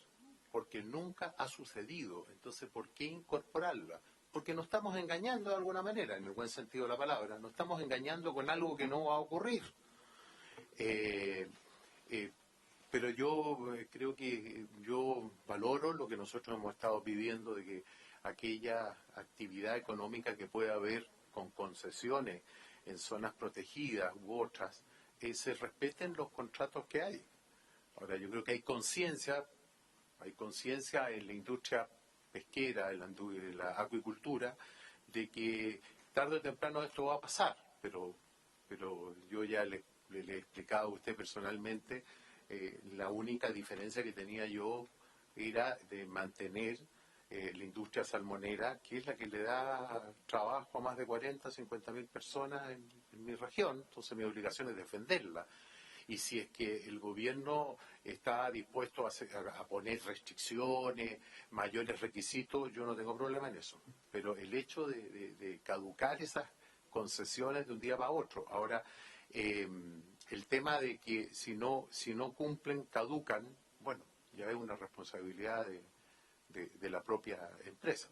porque nunca ha sucedido. Entonces, ¿por qué incorporarla? Porque nos estamos engañando de alguna manera, en el buen sentido de la palabra, nos estamos engañando con algo que no va a ocurrir. Pero yo creo que yo valoro lo que nosotros hemos estado pidiendo de que aquella actividad económica que pueda haber con concesiones en zonas protegidas u otras, se respeten los contratos que hay. Ahora, yo creo que hay conciencia en la industria pesquera, en la acuicultura, de que tarde o temprano esto va a pasar, pero yo ya le he explicado a usted personalmente. La única diferencia que tenía yo era de mantener la industria salmonera, que es la que le da trabajo a más de 40, 50 mil personas en mi región. Entonces mi obligación es defenderla. Y si es que el gobierno está dispuesto a poner restricciones, mayores requisitos, yo no tengo problema en eso. Pero el hecho de caducar esas concesiones de un día para otro. Ahora, el tema de que si no cumplen, caducan, bueno, ya es una responsabilidad de la propia empresa.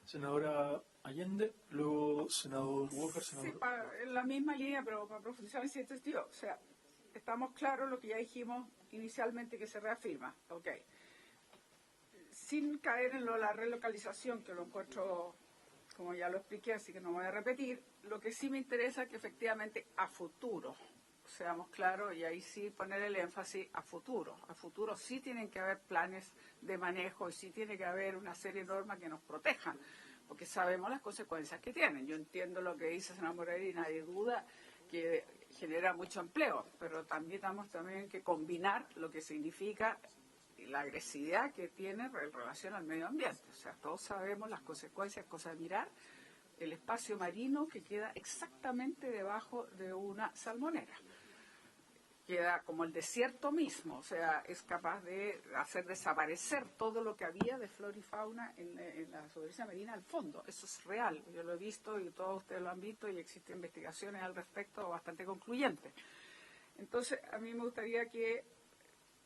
Senadora Allende, luego senador Walker, senador... Sí, en la misma línea, pero para profundizar en ese sentido. O sea, estamos claros lo que ya dijimos inicialmente que se reafirma. Ok. Sin caer en la relocalización, que lo encuentro, como ya lo expliqué, así que no voy a repetir, lo que sí me interesa es que efectivamente a futuro, seamos claros, y ahí sí poner el énfasis a futuro. A futuro sí tienen que haber planes de manejo y sí tiene que haber una serie de normas que nos protejan, porque sabemos las consecuencias que tienen. Yo entiendo lo que dice senador Moreira y nadie duda que genera mucho empleo, pero también tenemos que combinar lo que significa la agresividad que tiene en relación al medio ambiente. O sea, todos sabemos las consecuencias, cosa de mirar el espacio marino que queda exactamente debajo de una salmonera. Queda como el desierto mismo, o sea, es capaz de hacer desaparecer todo lo que había de flora y fauna en la superficie marina al fondo. Eso es real, yo lo he visto y todos ustedes lo han visto y existen investigaciones al respecto bastante concluyentes. Entonces, a mí me gustaría que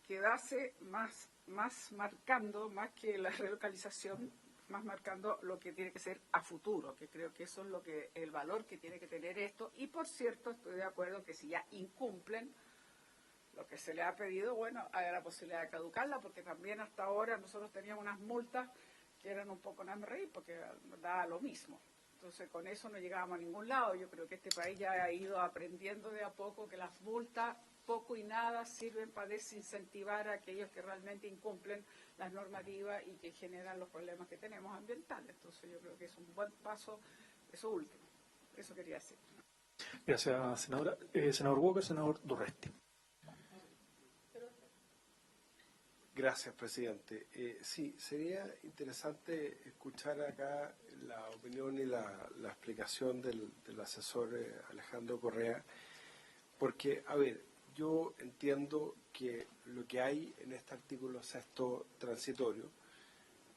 quedase más marcando, más que la relocalización, más marcando lo que tiene que ser a futuro, que creo que eso es el valor que tiene que tener esto. Y por cierto, estoy de acuerdo que si ya incumplen lo que se le ha pedido, bueno, hay la posibilidad de caducarla, porque también hasta ahora nosotros teníamos unas multas que eran un poco reír, porque daba lo mismo. Entonces con eso no llegábamos a ningún lado. Yo creo que este país ya ha ido aprendiendo de a poco que las multas poco y nada sirven para desincentivar a aquellos que realmente incumplen las normativas y que generan los problemas que tenemos ambientales. Entonces yo creo que es un buen paso, eso último. Eso quería decir. Gracias, senadora. Senador Walker, senador Durresti. Gracias, presidente. Sí, sería interesante escuchar acá la opinión y la explicación del asesor Alejandro Correa, porque, a ver, yo entiendo que lo que hay en este artículo sexto transitorio,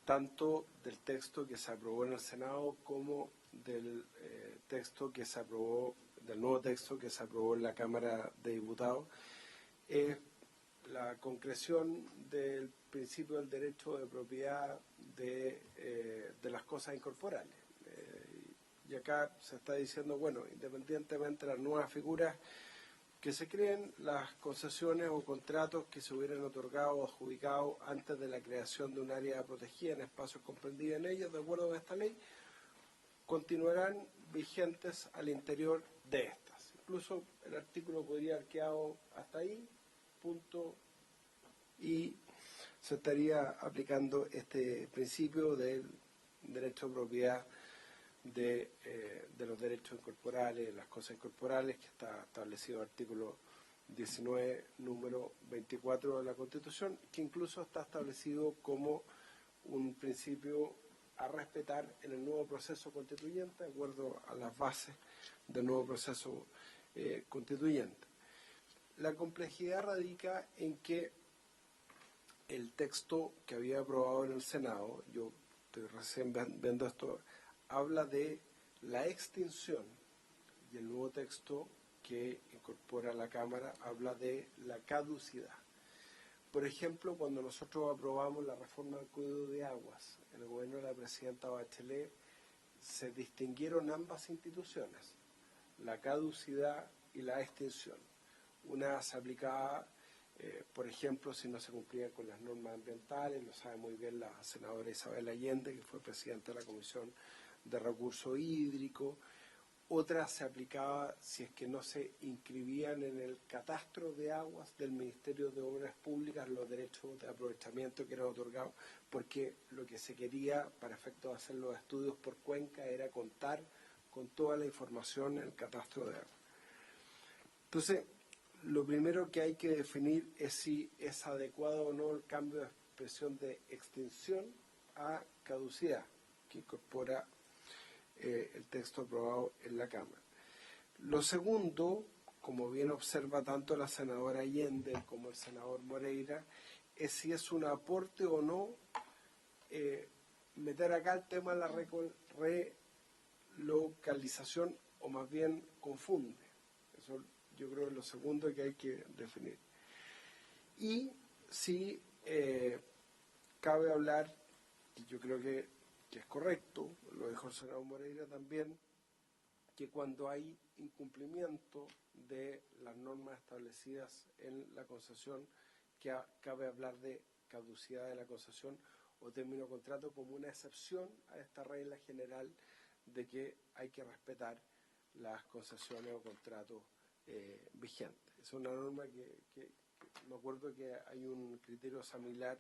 tanto del texto que se aprobó en el Senado como del texto que se aprobó, del nuevo texto que se aprobó en la Cámara de Diputados, es la concreción del principio del derecho de propiedad de las cosas incorporales. Y acá se está diciendo, bueno, independientemente de las nuevas figuras que se creen, las concesiones o contratos que se hubieran otorgado o adjudicado antes de la creación de un área protegida en espacios comprendidos en ellos, de acuerdo con esta ley, continuarán vigentes al interior de estas. Incluso el artículo podría haber quedado hasta ahí, punto, y se estaría aplicando este principio del derecho de propiedad de los derechos incorporales, las cosas incorporales, que está establecido en el artículo 19, número 24 de la Constitución, que incluso está establecido como un principio a respetar en el nuevo proceso constituyente, de acuerdo a las bases del nuevo proceso constituyente. La complejidad radica en que el texto que había aprobado en el Senado, yo estoy recién viendo esto, habla de la extinción, y el nuevo texto que incorpora la Cámara habla de la caducidad. Por ejemplo, cuando nosotros aprobamos la reforma del Código de Aguas, en el gobierno de la presidenta Bachelet, se distinguieron ambas instituciones, la caducidad y la extinción. Una se aplicaba, por ejemplo, si no se cumplían con las normas ambientales, lo sabe muy bien la senadora Isabel Allende, que fue presidenta de la Comisión de Recursos Hídricos. Otra se aplicaba si es que no se inscribían en el catastro de aguas del Ministerio de Obras Públicas los derechos de aprovechamiento que eran otorgados, porque lo que se quería para efectos de hacer los estudios por cuenca era contar con toda la información en el catastro de aguas. Entonces, lo primero que hay que definir es si es adecuado o no el cambio de expresión de extinción a caducidad, que incorpora el texto aprobado en la Cámara. Lo segundo, como bien observa tanto la senadora Allende como el senador Moreira, es si es un aporte o no meter acá el tema de la relocalización, o más bien confunde. Eso yo creo que es lo segundo que hay que definir. Y si cabe hablar, y yo creo que es correcto, lo dijo el senador Moreira también, que cuando hay incumplimiento de las normas establecidas en la concesión, que cabe hablar de caducidad de la concesión o término de contrato como una excepción a esta regla general de que hay que respetar las concesiones o contratos vigentes. Es una norma que me acuerdo que hay un criterio similar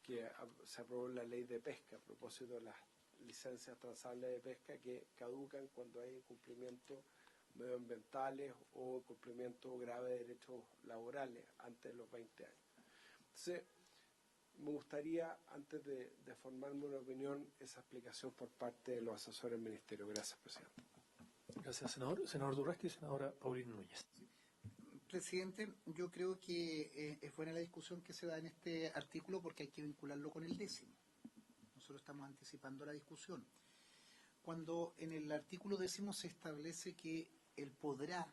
que se aprobó en la ley de pesca a propósito de las licencias transables de pesca que caducan cuando hay incumplimientos medioambientales o incumplimiento grave de derechos laborales antes de los 20 años. Entonces, me gustaría, antes de formarme una opinión, esa explicación por parte de los asesores del Ministerio. Gracias, presidente. Gracias, senador. Senador Durresti y senadora Paulina Núñez. Presidente, yo creo que es buena la discusión que se da en este artículo porque hay que vincularlo con el 10º. Nosotros estamos anticipando la discusión. Cuando en el artículo 10º se establece que él podrá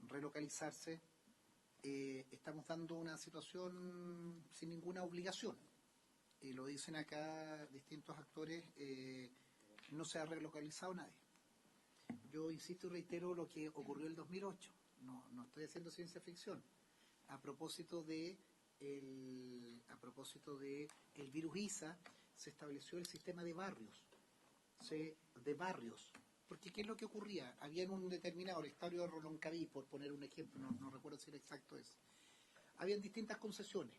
relocalizarse, estamos dando una situación sin ninguna obligación. Lo dicen acá distintos actores, no se ha relocalizado nadie. Yo insisto y reitero lo que ocurrió en el 2008. No estoy haciendo ciencia ficción. A propósito de el virus ISA, se estableció el sistema de barrios. de barrios. Porque ¿qué es lo que ocurría? Había en un determinado, el estadio de Roloncaví, por poner un ejemplo, no recuerdo si era exacto eso, habían distintas concesiones.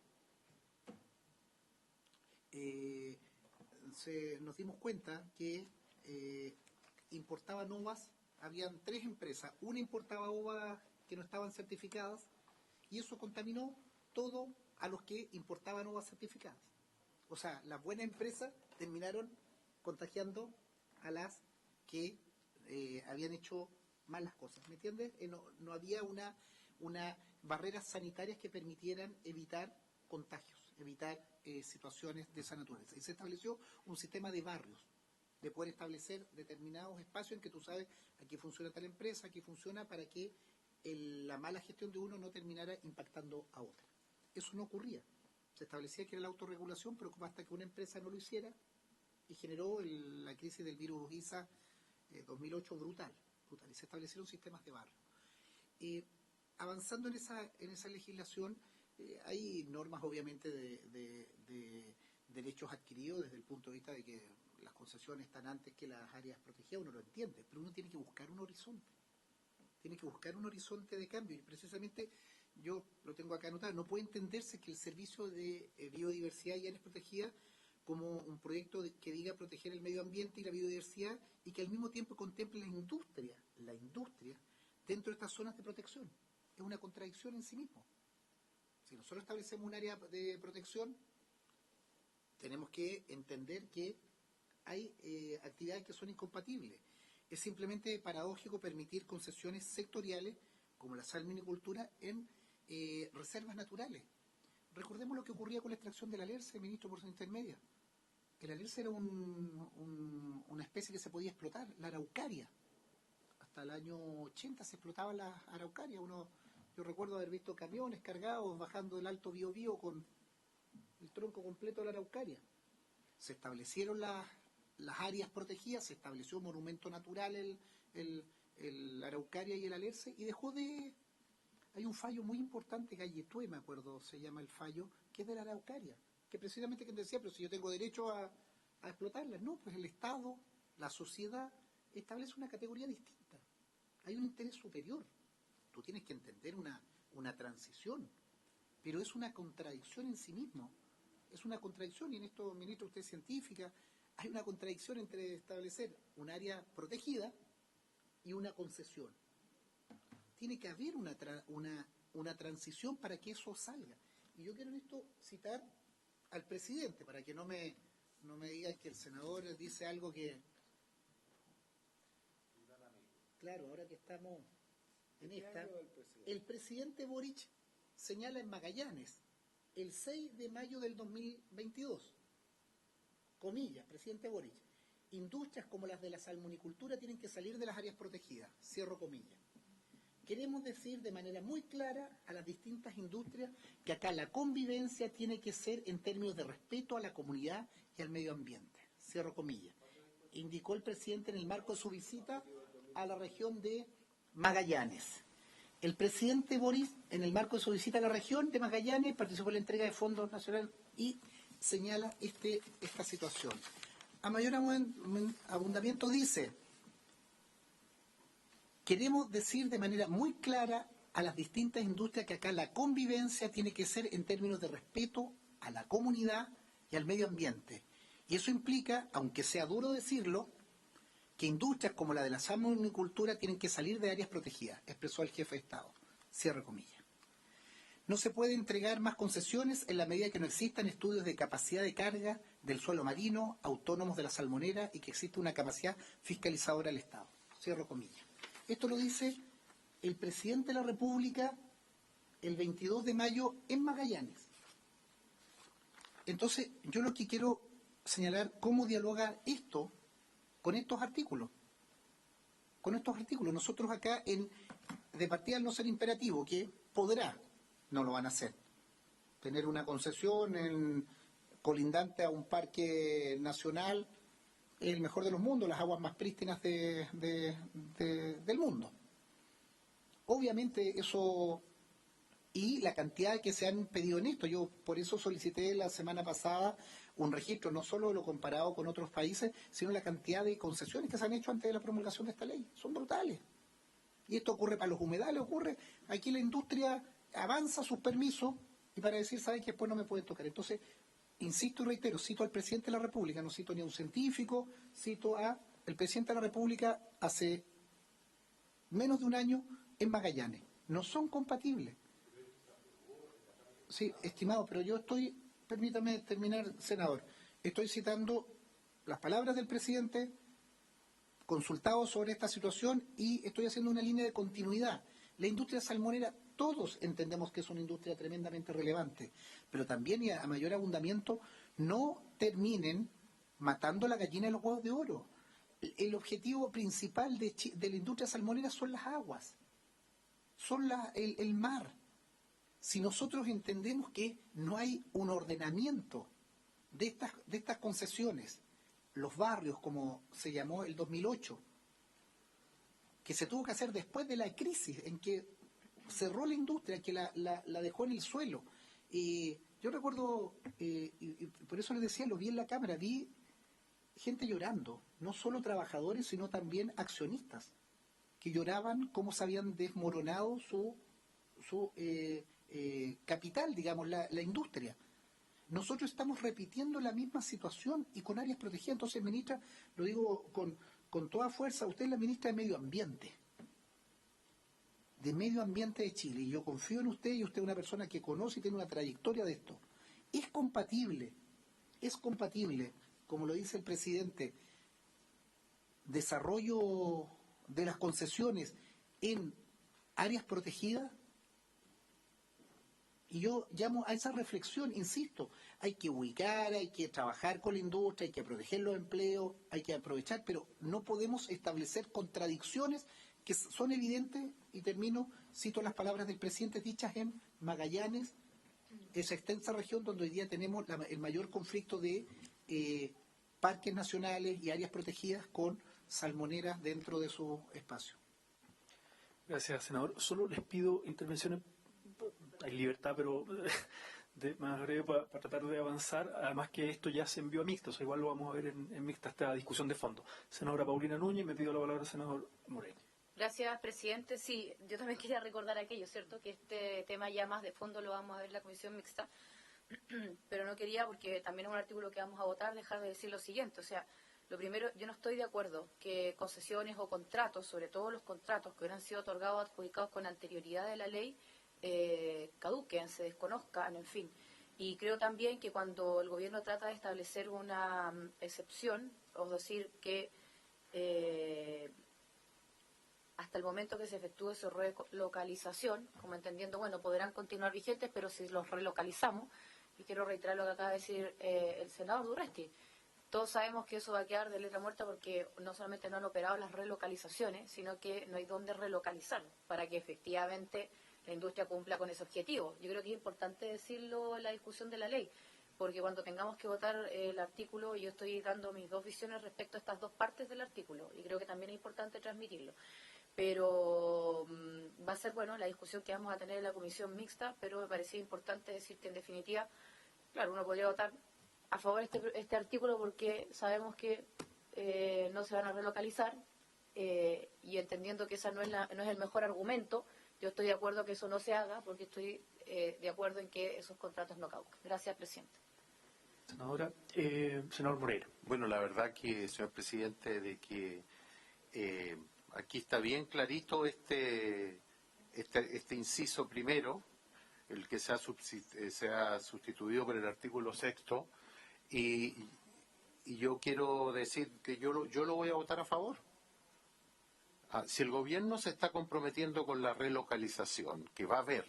Nos dimos cuenta que importaban uvas, habían 3 empresas, una importaba uvas que no estaban certificadas y eso contaminó todo a los que importaban uvas certificadas. O sea, las buenas empresas terminaron contagiando a las que habían hecho malas cosas, ¿me entiendes? No había una barreras sanitarias que permitieran evitar contagios, evitar situaciones de esa naturaleza. Y se estableció un sistema de barrios, de poder establecer determinados espacios en que tú sabes, aquí funciona tal empresa, aquí funciona, para que la mala gestión de uno no terminara impactando a otra. Eso no ocurría. Se establecía que era la autorregulación, pero hasta que una empresa no lo hiciera, y generó la crisis del virus ISA 2008 brutal, y se establecieron sistemas de barrio. Avanzando en esa legislación, hay normas obviamente de derechos adquiridos desde el punto de vista de que las concesiones están antes que las áreas protegidas, uno lo entiende, pero uno tiene que buscar un horizonte. Tiene que buscar un horizonte de cambio, y precisamente yo lo tengo acá anotado. No puede entenderse que el servicio de biodiversidad y áreas protegidas como un proyecto que diga proteger el medio ambiente y la biodiversidad, y que al mismo tiempo contemple la industria dentro de estas zonas de protección. Es una contradicción en sí mismo. Si nosotros establecemos un área de protección, tenemos que entender que hay actividades que son incompatibles. Es simplemente paradójico permitir concesiones sectoriales, como la salminicultura, en reservas naturales. Recordemos lo que ocurría con la extracción del alerce, ministro, por su intermedia. El alerce era una especie que se podía explotar, la araucaria. Hasta el año 80 se explotaban las araucarias. Yo recuerdo haber visto camiones cargados bajando del Alto Biobío con el tronco completo de la araucaria. Se establecieron las áreas protegidas, se estableció un monumento natural, la araucaria y el alerce, y dejó de... Hay un fallo muy importante, Galletué, me acuerdo, se llama el fallo, que es de la araucaria, que precisamente quien decía, pero si yo tengo derecho a explotarlas, no, pues el Estado, la sociedad, establece una categoría distinta. Hay un interés superior. Tú tienes que entender una transición, pero es una contradicción en sí mismo. Es una contradicción, y en esto, ministro, usted es científica, hay una contradicción entre establecer un área protegida y una concesión. Tiene que haber una transición para que eso salga. Y yo quiero en esto citar al presidente, para que no me digan que el senador dice algo que... Claro, ahora que estamos en esta, el presidente Boric señala en Magallanes, el 6 de mayo del 2022, comillas, presidente Boric, industrias como las de la salmonicultura tienen que salir de las áreas protegidas, cierro comillas. Queremos decir de manera muy clara a las distintas industrias que acá la convivencia tiene que ser en términos de respeto a la comunidad y al medio ambiente, cierro comillas. Indicó el presidente en el marco de su visita a la región de Magallanes. El presidente Boris, en el marco de su visita a la región de Magallanes, participó en la entrega de fondos nacionales y señala esta situación. A mayor abundamiento dice: queremos decir de manera muy clara a las distintas industrias que acá la convivencia tiene que ser en términos de respeto a la comunidad y al medio ambiente. Y eso implica, aunque sea duro decirlo, que industrias como la de la salmonicultura tienen que salir de áreas protegidas, expresó el jefe de Estado. Cierre comillas. No se puede entregar más concesiones en la medida que no existan estudios de capacidad de carga del suelo marino, autónomos de la salmonera, y que exista una capacidad fiscalizadora del Estado. Cierro comillas. Esto lo dice el presidente de la República el 22 de mayo en Magallanes. Entonces, yo lo que quiero señalar cómo dialoga esto con estos artículos. Con estos artículos. Nosotros acá, de partida, al no ser imperativo, que podrá, no lo van a hacer, tener una concesión colindante a un parque nacional, el mejor de los mundos, las aguas más prístinas del mundo. Obviamente eso, y la cantidad que se han pedido en esto, yo por eso solicité la semana pasada un registro no solo de lo comparado con otros países, sino la cantidad de concesiones que se han hecho antes de la promulgación de esta ley. Son brutales. Y esto ocurre para los humedales, ocurre. Aquí la industria avanza sus permisos y para decir, ¿saben que después no me pueden tocar? Entonces, insisto y reitero, cito al presidente de la República, no cito ni a un científico, cito a el presidente de la República hace menos de un año en Magallanes. No son compatibles. Sí, estimado, pero yo estoy, permítame terminar, senador, estoy citando las palabras del presidente consultado sobre esta situación y estoy haciendo una línea de continuidad. La industria salmonera, todos entendemos que es una industria tremendamente relevante, pero también y a mayor abundamiento, no terminen matando la gallina de los huevos de oro. El objetivo principal de la industria salmonera son las aguas, son el mar. Si nosotros entendemos que no hay un ordenamiento de estas concesiones, los barrios, como se llamó el 2008, que se tuvo que hacer después de la crisis, en que cerró la industria, que la dejó en el suelo. Yo recuerdo, y por eso les decía, lo vi en la cámara, vi gente llorando, no solo trabajadores, sino también accionistas, que lloraban cómo se habían desmoronado su capital, digamos, la industria. Nosotros estamos repitiendo la misma situación y con áreas protegidas. Entonces, ministra, lo digo con toda fuerza, usted es la ministra de Medio Ambiente de Chile, y yo confío en usted, y usted es una persona que conoce y tiene una trayectoria de esto. Es compatible, como lo dice el presidente, desarrollo de las concesiones en áreas protegidas. Y yo llamo a esa reflexión, insisto, hay que ubicar, hay que trabajar con la industria, hay que proteger los empleos, hay que aprovechar, pero no podemos establecer contradicciones que son evidentes, y termino, cito las palabras del presidente dichas en Magallanes, esa extensa región donde hoy día tenemos el mayor conflicto de parques nacionales y áreas protegidas con salmoneras dentro de su espacio. Gracias, senador. Solo les pido intervenciones. Hay libertad, pero más breve para tratar de avanzar. Además que esto ya se envió a mixta, o sea, igual lo vamos a ver en mixta esta discusión de fondo. Senadora Paulina Núñez, me pido la palabra al senador Moreira. Gracias, presidente. Sí, yo también quería recordar aquello, ¿cierto? Que este tema ya más de fondo lo vamos a ver en la comisión mixta, pero no quería, porque también es un artículo que vamos a votar, dejar de decir lo siguiente. O sea, lo primero, yo no estoy de acuerdo que concesiones o contratos, sobre todo los contratos que hubieran sido otorgados o adjudicados con anterioridad de la ley, caduquen, se desconozcan, en fin. Y creo también que cuando el gobierno trata de establecer una excepción, o decir que hasta el momento que se efectúe su relocalización, como entendiendo, bueno, podrán continuar vigentes, pero si los relocalizamos, y quiero reiterar lo que acaba de decir el senador Durresti, todos sabemos que eso va a quedar de letra muerta porque no solamente no han operado las relocalizaciones, sino que no hay dónde relocalizar para que efectivamente la industria cumpla con ese objetivo. Yo creo que es importante decirlo en la discusión de la ley, porque cuando tengamos que votar el artículo, yo estoy dando mis dos visiones respecto a estas dos partes del artículo, y creo que también es importante transmitirlo. Pero va a ser, bueno, la discusión que vamos a tener en la comisión mixta, pero me parecía importante decir que en definitiva, claro, uno podría votar a favor de este artículo porque sabemos que no se van a relocalizar, y entendiendo que esa no es el mejor argumento, yo estoy de acuerdo que eso no se haga, porque estoy de acuerdo en que esos contratos no caducan. Gracias, presidente. Senadora, senador Moreira. Bueno, la verdad que, señor presidente, de que aquí está bien clarito este inciso primero, el que se ha sustituido por el artículo 6º, y yo quiero decir que yo lo voy a votar a favor. Si el gobierno se está comprometiendo con la relocalización, que va a haber,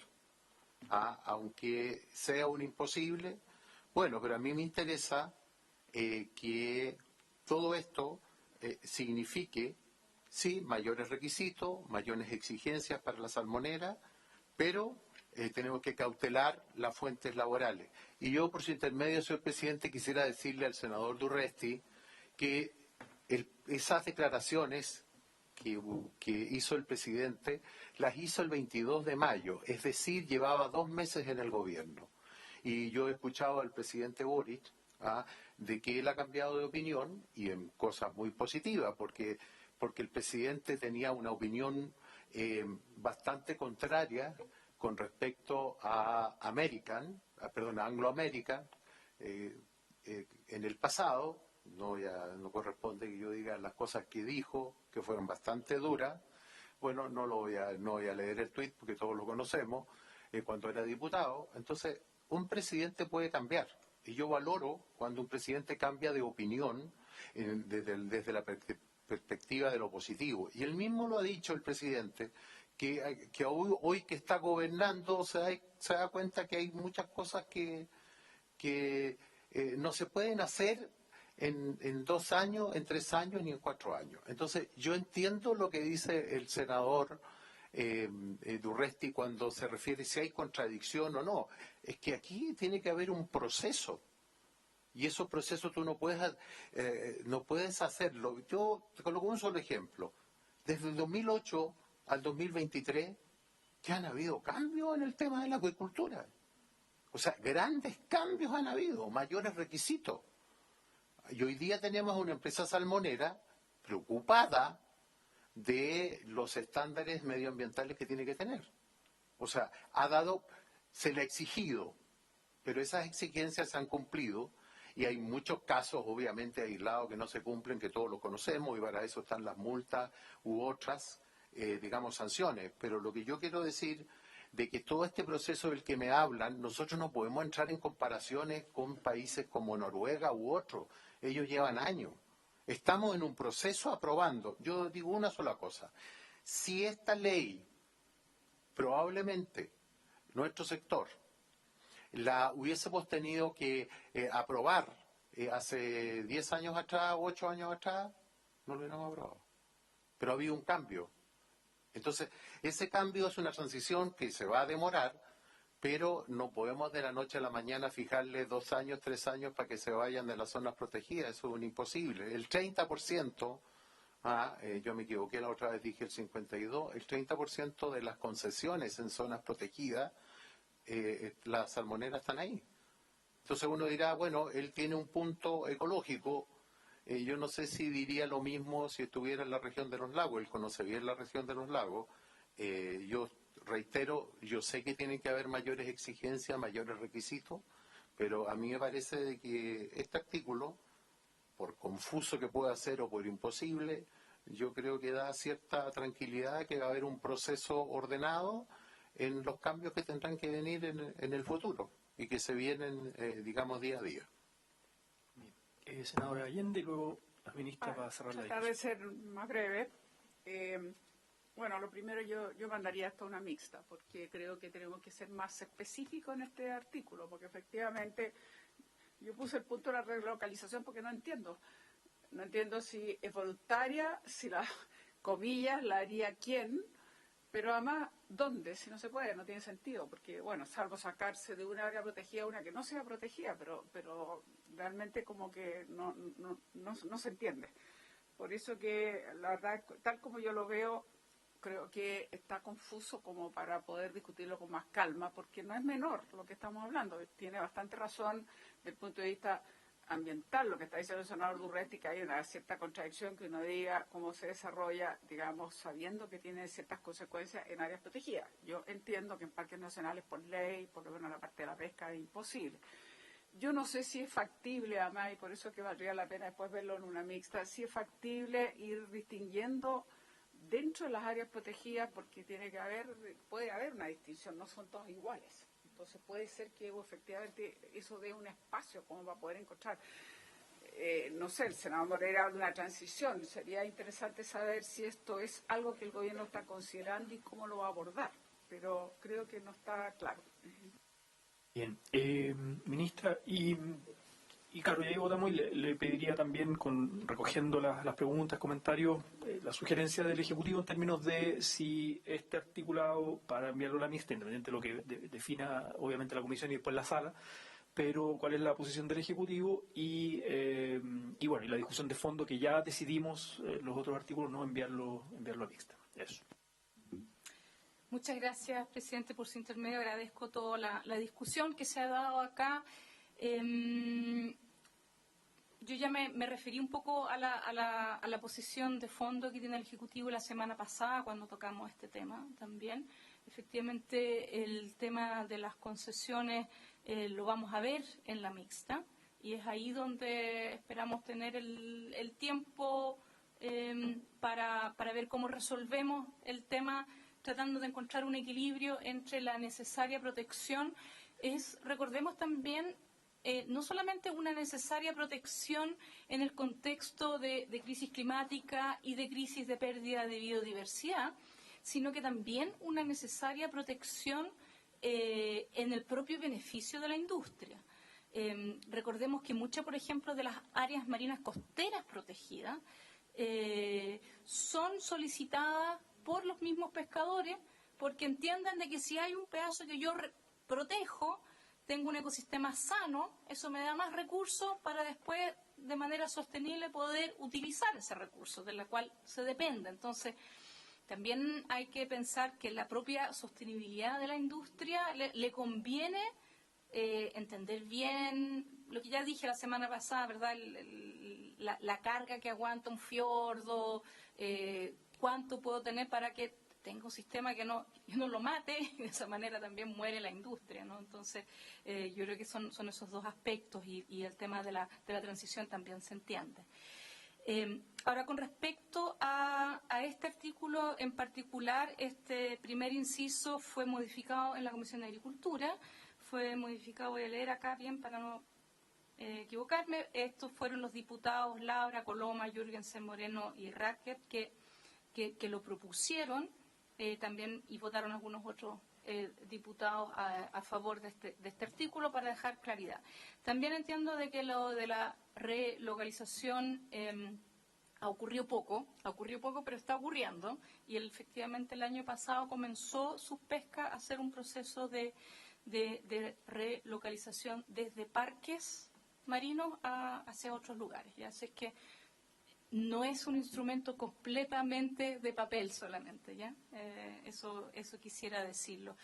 aunque sea un imposible, bueno, pero a mí me interesa que todo esto signifique, sí, mayores requisitos, mayores exigencias para la salmonera, pero tenemos que cautelar las fuentes laborales. Y yo, por su intermedio, señor presidente, quisiera decirle al senador Durresti que esas declaraciones que hizo el presidente, las hizo el 22 de mayo, es decir, llevaba 2 meses en el gobierno. Y yo he escuchado al presidente Boric de que él ha cambiado de opinión y en cosas muy positivas, porque el presidente tenía una opinión bastante contraria con respecto a Anglo American en el pasado. No corresponde que yo diga las cosas que dijo, que fueron bastante duras. Bueno, no voy a leer el tuit porque todos lo conocemos, cuando era diputado. Entonces, un presidente puede cambiar. Y yo valoro cuando un presidente cambia de opinión desde la perspectiva de lo positivo. Y él mismo lo ha dicho, el presidente, que hoy que está gobernando se da cuenta que hay muchas cosas que no se pueden hacer en 2 años, en 3 años, ni en 4 años. Entonces, yo entiendo lo que dice el senador Durresti cuando se refiere si hay contradicción o no. Es que aquí tiene que haber un proceso. Y esos procesos tú no puedes hacerlo. Yo te coloco un solo ejemplo. Desde el 2008 al 2023, que han habido cambios en el tema de la acuicultura. O sea, grandes cambios han habido, mayores requisitos. Y hoy día tenemos una empresa salmonera preocupada de los estándares medioambientales que tiene que tener. O sea, se le ha exigido, pero esas exigencias se han cumplido y hay muchos casos, obviamente, aislados que no se cumplen, que todos lo conocemos y para eso están las multas u otras, sanciones. Pero lo que yo quiero decir de que todo este proceso del que me hablan, nosotros no podemos entrar en comparaciones con países como Noruega u otros. Ellos llevan años. Estamos en un proceso aprobando. Yo digo una sola cosa. Si esta ley, probablemente, nuestro sector, la hubiésemos tenido que aprobar hace 10 años atrás, 8 años atrás, no lo hubiéramos aprobado. Pero ha habido un cambio. Entonces, ese cambio es una transición que se va a demorar, pero no podemos de la noche a la mañana fijarle 2 años, 3 años para que se vayan de las zonas protegidas. Eso es un imposible. El 30%, yo me equivoqué la otra vez, dije el 52%, el 30% de las concesiones en zonas protegidas, las salmoneras están ahí. Entonces uno dirá, bueno, él tiene un punto ecológico. Yo no sé si diría lo mismo si estuviera en la región de los lagos. Él conoce bien la región de los lagos. Yo reitero, yo sé que tienen que haber mayores exigencias, mayores requisitos, pero a mí me parece de que este artículo, por confuso que pueda ser o por imposible, yo creo que da cierta tranquilidad que va a haber un proceso ordenado en los cambios que tendrán que venir en el futuro y que se vienen, día a día. Senadora Allende, y luego la ministra va a cerrar la discusión. discusión. Tratar de ser más breve. Bueno, lo primero yo mandaría esto a una mixta, porque creo que tenemos que ser más específicos en este artículo, porque efectivamente yo puse el punto de la relocalización porque no entiendo. No entiendo si es voluntaria, si las comillas la haría quién, pero además, ¿dónde? Si no se puede, no tiene sentido, porque, bueno, salvo sacarse de una área protegida a una que no sea protegida, pero realmente como que no se entiende. Por eso que, la verdad, tal como yo lo veo, creo que está confuso como para poder discutirlo con más calma, porque no es menor lo que estamos hablando. Tiene bastante razón desde el punto de vista ambiental, lo que está diciendo el senador Durresti, que hay una cierta contradicción que uno diga cómo se desarrolla, digamos, sabiendo que tiene ciertas consecuencias en áreas protegidas. Yo entiendo que en parques nacionales, por ley, por lo menos la parte de la pesca, es imposible. Yo no sé si es factible, además, y por eso que valdría la pena después verlo en una mixta, si es factible ir distinguiendo dentro de las áreas protegidas, porque puede haber una distinción, no son todas iguales. Entonces puede ser que efectivamente eso dé un espacio como para poder encontrar, no sé, el senador Moreira habla de una transición. Sería interesante saber si esto es algo que el gobierno está considerando y cómo lo va a abordar, pero creo que no está claro. Bien, ministra, y claro, ya ahí votamos y le pediría también, recogiendo las preguntas, comentarios, la sugerencia del Ejecutivo en términos de si este articulado, para enviarlo a la mixta, independiente de lo que defina obviamente la Comisión y después la Sala, pero cuál es la posición del Ejecutivo y la discusión de fondo que ya decidimos los otros artículos no enviarlo a mixta. Eso. Muchas gracias, presidente, por su intermedio. Agradezco toda la discusión que se ha dado acá. yo ya me referí un poco a la posición de fondo que tiene el Ejecutivo la semana pasada cuando tocamos este tema también. Efectivamente, el tema de las concesiones lo vamos a ver en la mixta y es ahí donde esperamos tener el tiempo para ver cómo resolvemos el tema, tratando de encontrar un equilibrio entre la necesaria protección. Recordemos también, no solamente una necesaria protección en el contexto de crisis climática y de crisis de pérdida de biodiversidad, sino que también una necesaria protección en el propio beneficio de la industria. Recordemos que muchas, por ejemplo, de las áreas marinas costeras protegidas son solicitadas por los mismos pescadores porque entienden de que si hay un pedazo que yo protejo, tengo un ecosistema sano, eso me da más recursos para después, de manera sostenible, poder utilizar ese recurso, de la cual se depende. Entonces, también hay que pensar que la propia sostenibilidad de la industria le conviene entender bien lo que ya dije la semana pasada, ¿verdad? La carga que aguanta un fiordo, cuánto puedo tener para que tenga un sistema que no lo mate, y de esa manera también muere la industria, ¿no? Entonces, yo creo que son esos dos aspectos y el tema de la transición también se entiende. Ahora, con respecto a este artículo en particular, este primer inciso fue modificado en la Comisión de Agricultura, fue modificado, voy a leer acá bien para no equivocarme, estos fueron los diputados Laura, Coloma, Jürgensen, Moreno y Racket que lo propusieron también y votaron algunos otros diputados a favor de este artículo para dejar claridad. También entiendo de que lo de la relocalización ocurrió poco, pero está ocurriendo y efectivamente el año pasado comenzó su pesca a hacer un proceso de relocalización desde parques marinos hacia otros lugares. ¿Ya? Así que no es un instrumento completamente de papel solamente, ¿ya? Eso quisiera decirlo.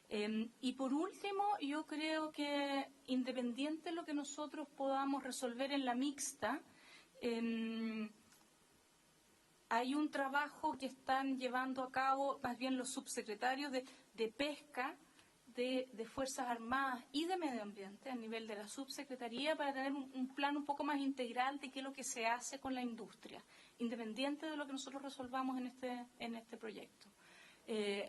Y por último, yo creo que independiente de lo que nosotros podamos resolver en la mixta, hay un trabajo que están llevando a cabo más bien los subsecretarios de pesca de Fuerzas Armadas y de Medio Ambiente a nivel de la subsecretaría para tener un plan un poco más integral de qué es lo que se hace con la industria, independiente de lo que nosotros resolvamos en este proyecto.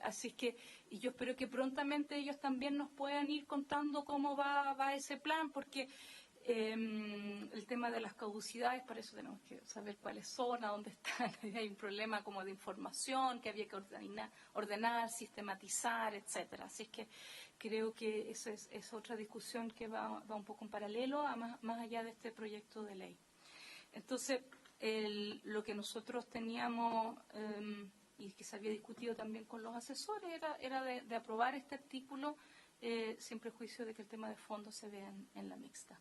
Así que y yo espero que prontamente ellos también nos puedan ir contando cómo va ese plan, porque el tema de las caducidades, para eso tenemos que saber cuáles son, a dónde están. Hay un problema como de información que había que ordenar, sistematizar, etcétera. Así es que creo que eso es otra discusión que va un poco en paralelo más allá de este proyecto de ley. Entonces, lo que nosotros teníamos y que se había discutido también con los asesores era de aprobar este artículo sin prejuicio de que el tema de fondo se vea en la mixta.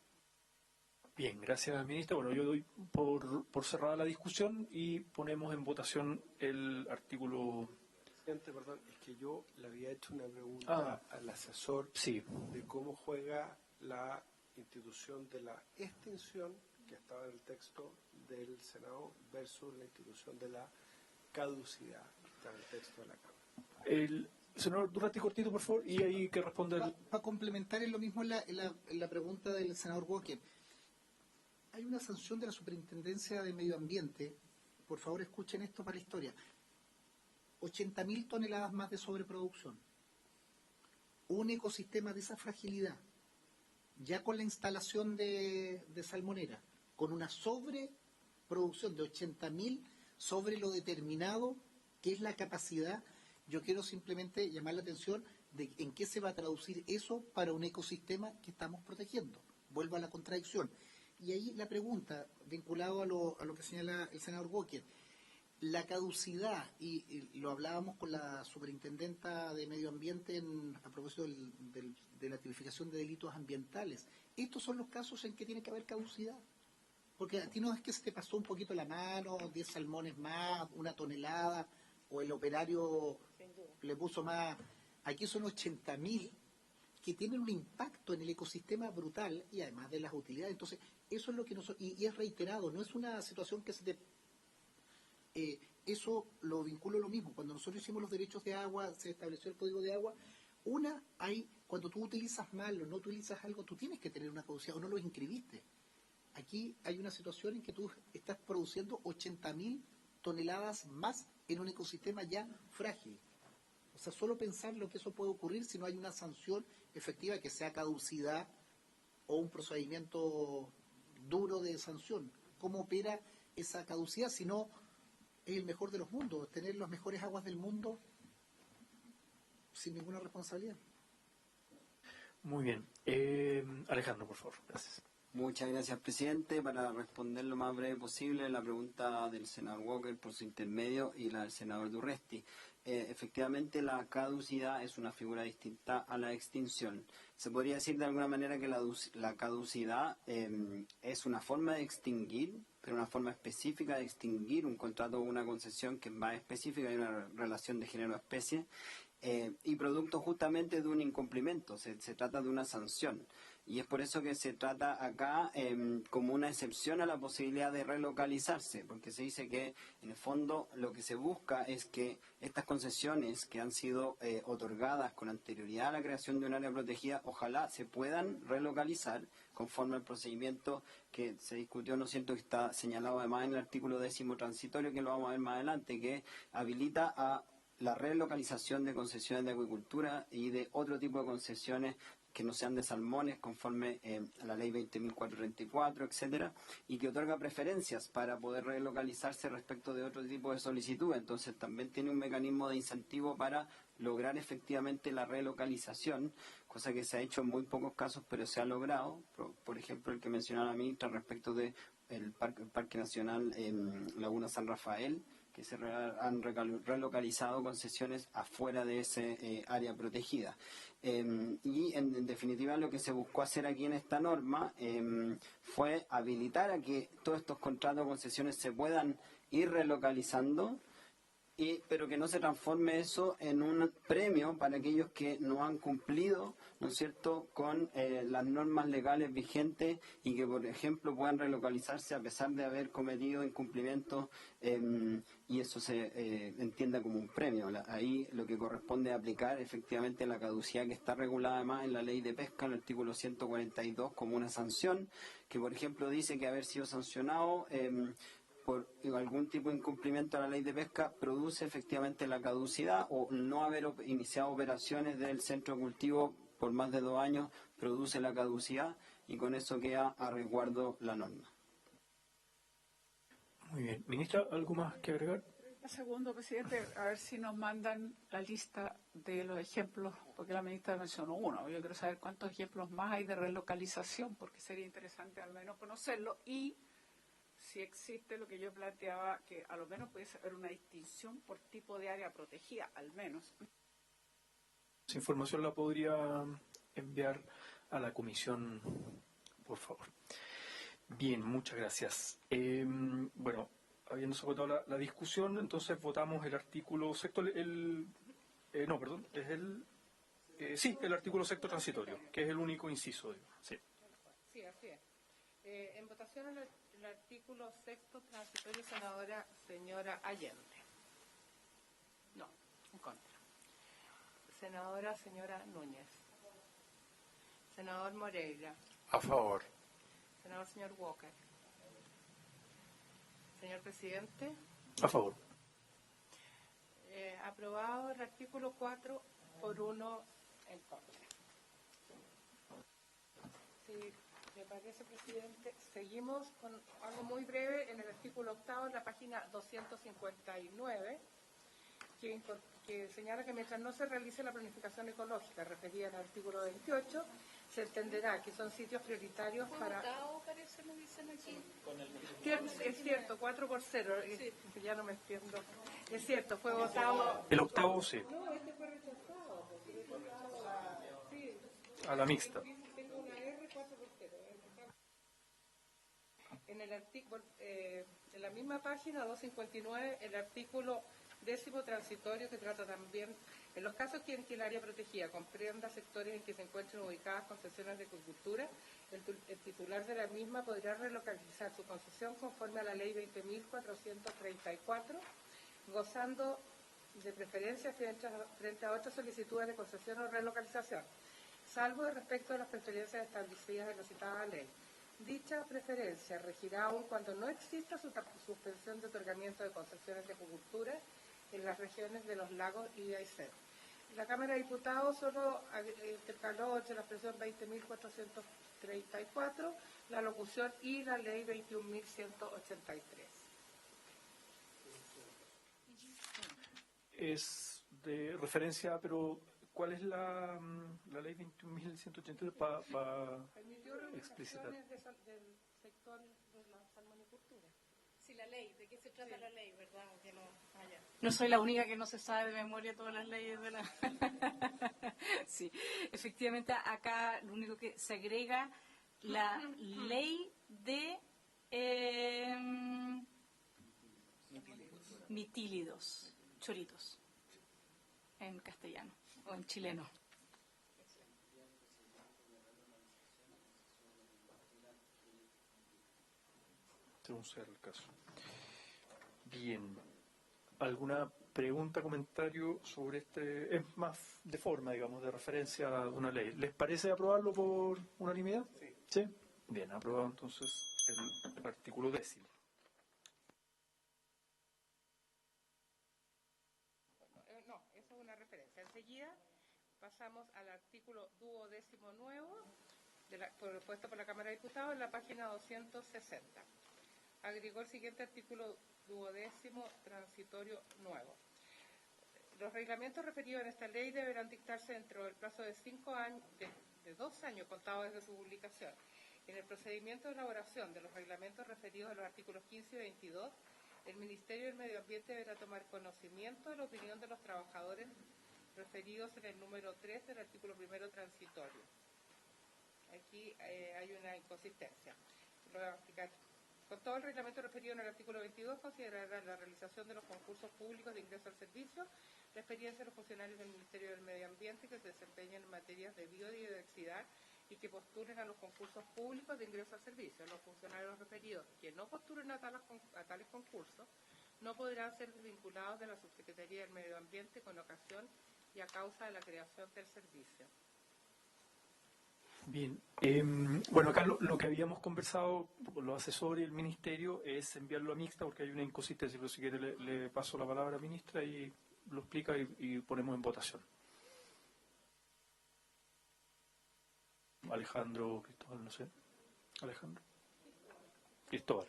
Bien, gracias, ministra. Bueno, yo doy por cerrada la discusión y ponemos en votación el artículo. Presidente, perdón, es que yo le había hecho una pregunta al asesor de cómo juega la institución de la extinción que estaba en el texto del Senado versus la institución de la caducidad que está en el texto de la Cámara. El senador Durresti, cortito, por favor, y ahí que responda. Para complementar en lo mismo en la pregunta del senador Walker. Hay una sanción de la Superintendencia de Medio Ambiente, por favor escuchen esto para la historia, 80.000 toneladas más de sobreproducción. Un ecosistema de esa fragilidad, ya con la instalación de salmonera, con una sobreproducción de 80.000 sobre lo determinado, que es la capacidad. Yo quiero simplemente llamar la atención de en qué se va a traducir eso para un ecosistema que estamos protegiendo. Vuelvo a la contradicción. Y ahí la pregunta, vinculado a lo que señala el senador Walker, la caducidad, y lo hablábamos con la superintendenta de Medio Ambiente a propósito de la tipificación de delitos ambientales. Estos son los casos en que tiene que haber caducidad. Porque a ti no es que se te pasó un poquito la mano, 10 salmones más, 1 tonelada, o el operario le puso más. Aquí son 80.000 que tienen un impacto en el ecosistema brutal y además de las utilidades. Entonces, Eso es lo que nosotros, y es reiterado, no es una situación que se te... eso lo vinculo a lo mismo. Cuando nosotros hicimos los derechos de agua, se estableció el código de agua, cuando tú utilizas mal o no utilizas algo, tú tienes que tener una caducidad o no lo inscribiste. Aquí hay una situación en que tú estás produciendo 80.000 toneladas más en un ecosistema ya frágil. O sea, solo pensar lo que eso puede ocurrir si no hay una sanción efectiva que sea caducidad o un procedimiento duro de sanción. ¿Cómo opera esa caducidad? Si no, es el mejor de los mundos, tener las mejores aguas del mundo sin ninguna responsabilidad. Muy bien. Alejandro, por favor. Gracias. Muchas gracias, presidente. Para responder lo más breve posible la pregunta del senador Walker por su intermedio y la del senador Durresti. Efectivamente, la caducidad es una figura distinta a la extinción. Se podría decir de alguna manera que la caducidad es una forma de extinguir, pero una forma específica de extinguir un contrato o una concesión que es más específica, hay una relación de género-especie, y producto justamente de un incumplimiento. Se trata de una sanción. Y es por eso que se trata acá como una excepción a la posibilidad de relocalizarse, porque se dice que en el fondo lo que se busca es que estas concesiones que han sido otorgadas con anterioridad a la creación de un área protegida, ojalá se puedan relocalizar conforme al procedimiento que se discutió, ¿no es cierto?, que está señalado además en el artículo 10º transitorio, que lo vamos a ver más adelante, que habilita a la relocalización de concesiones de acuicultura y de otro tipo de concesiones que no sean de salmones conforme a la ley 20.434, etcétera, y que otorga preferencias para poder relocalizarse respecto de otro tipo de solicitudes. Entonces también tiene un mecanismo de incentivo para lograr efectivamente la relocalización, cosa que se ha hecho en muy pocos casos, pero se ha logrado. Por ejemplo, el que mencionaba la ministra respecto de el Parque Nacional Laguna San Rafael, que se han relocalizado concesiones afuera de ese área protegida. Y en definitiva lo que se buscó hacer aquí en esta norma fue habilitar a que todos estos contratos de concesiones se puedan ir relocalizando, pero que no se transforme eso en un premio para aquellos que no han cumplido, ¿no es cierto?, con las normas legales vigentes y que, por ejemplo, puedan relocalizarse a pesar de haber cometido incumplimientos y eso se entienda como un premio. Ahí lo que corresponde es aplicar efectivamente la caducidad que está regulada además en la ley de pesca, en el artículo 142, como una sanción, que por ejemplo dice que haber sido sancionado por algún tipo de incumplimiento a la ley de pesca produce efectivamente la caducidad, o no haber iniciado operaciones del centro de cultivo por más de 2 años produce la caducidad, y con eso queda a resguardo la norma. Muy bien. Ministra, ¿algo más que agregar? Un segundo, presidente, a ver si nos mandan la lista de los ejemplos, porque la ministra mencionó uno. Yo quiero saber cuántos ejemplos más hay de relocalización, porque sería interesante al menos conocerlo, y si existe lo que yo planteaba, que a lo menos pudiese haber una distinción por tipo de área protegida, al menos. Esa información la podría enviar a la comisión, por favor. Bien, muchas gracias. Bueno, habiéndose agotado la discusión, entonces votamos el artículo sexto, el artículo sexto transitorio, que es el único inciso. Sí. Sí, así es. En votación el artículo sexto transitorio, señora Allende. No, en contra. Señora Núñez. Senador Moreira. A favor. Señor Walker. Señor presidente. A favor. Aprobado el artículo 4 por 1 en contra. Si me parece, presidente, seguimos con algo muy breve en el artículo 8, en la página 259, que señala que mientras no se realice la planificación ecológica referida al artículo 28, se entenderá que son sitios prioritarios para... Parece, lo dicen aquí. Es cierto, 4-0, ya no me entiendo. Es cierto, fue votado... El octavo, sí. No, este fue rechazado. Sí. A la mixta. Tengo una R 4-0. En el artículo, en la misma página 259, el artículo décimo transitorio, que trata también, en los casos que el área protegida comprenda sectores en que se encuentren ubicadas concesiones de acuicultura, el titular de la misma podrá relocalizar su concesión conforme a la ley 20.434, gozando de preferencia frente a otras solicitudes de concesión o relocalización, salvo respecto a las preferencias establecidas en la citada ley. Dicha preferencia regirá aún cuando no exista suspensión de otorgamiento de concesiones de acuicultura en las regiones de los lagos y de Aysén. La Cámara de Diputados solo intercaló entre la expresión 20.434, la locución y la ley 21.183. Es de referencia, pero ¿cuál es la ley 21.183 para explicitar? Del sector de la salmonicultura. Sí, la ley, ¿de qué se trata la ley, verdad? Que no, no soy la única que no se sabe de memoria todas las leyes de la... Sí, efectivamente acá lo único que se agrega la ley de mitílidos, choritos, en castellano o en chileno. Según sea el caso. Bien. ¿Alguna pregunta, comentario sobre este? Es más de forma, digamos, de referencia a una ley. ¿Les parece aprobarlo por unanimidad? Sí. ¿Sí? Bien, aprobado entonces el artículo 10. No, eso es una referencia. Enseguida pasamos al artículo 12 nuevo, propuesto por la Cámara de Diputados en la página 260. Agregó el siguiente artículo 12 transitorio nuevo. Los reglamentos referidos en esta ley deberán dictarse dentro del plazo de 5 años, de 2 años contados desde su publicación. En el procedimiento de elaboración de los reglamentos referidos a los artículos 15 y 22, el Ministerio del Medio Ambiente deberá tomar conocimiento de la opinión de los trabajadores referidos en el número 3 del artículo 1 transitorio. Aquí hay una inconsistencia. Lo voy a explicar. Con todo el reglamento referido en el artículo 22, considerará la realización de los concursos públicos de ingreso al servicio, la experiencia de los funcionarios del Ministerio del Medio Ambiente que se desempeñan en materias de biodiversidad y que postulen a los concursos públicos de ingreso al servicio. Los funcionarios referidos que no postulen a tales concursos no podrán ser desvinculados de la Subsecretaría del Medio Ambiente con ocasión y a causa de la creación del servicio. Bien, bueno, acá lo que habíamos conversado con los asesores y el Ministerio es enviarlo a mixta porque hay una inconsistencia, pero si quiere le paso la palabra a la ministra y lo explica y ponemos en votación. Alejandro, Cristóbal, no sé. Alejandro. Cristóbal.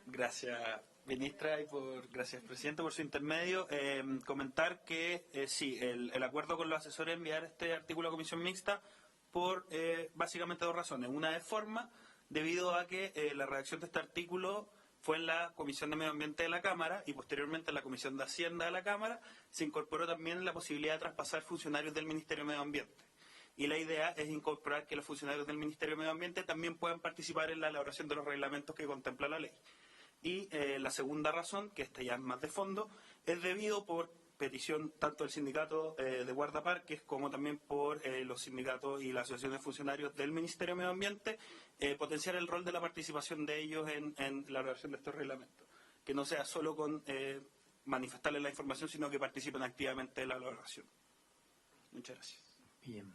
Gracias, ministra, y gracias, presidente, por su intermedio. Comentar que sí, el acuerdo con los asesores enviar este artículo a comisión mixta por básicamente 2 razones. Una es forma, debido a que la redacción de este artículo fue en la Comisión de Medio Ambiente de la Cámara y posteriormente en la Comisión de Hacienda de la Cámara se incorporó también la posibilidad de traspasar funcionarios del Ministerio de Medio Ambiente. Y la idea es incorporar que los funcionarios del Ministerio de Medio Ambiente también puedan participar en la elaboración de los reglamentos que contempla la ley. Y la segunda razón, que esta ya es más de fondo, es debido por petición tanto del sindicato de guardaparques como también por los sindicatos y la asociación de funcionarios del Ministerio de Medio Ambiente, potenciar el rol de la participación de ellos en la elaboración de estos reglamentos. Que no sea solo con manifestarles la información, sino que participen activamente en la elaboración. Muchas gracias. Bien.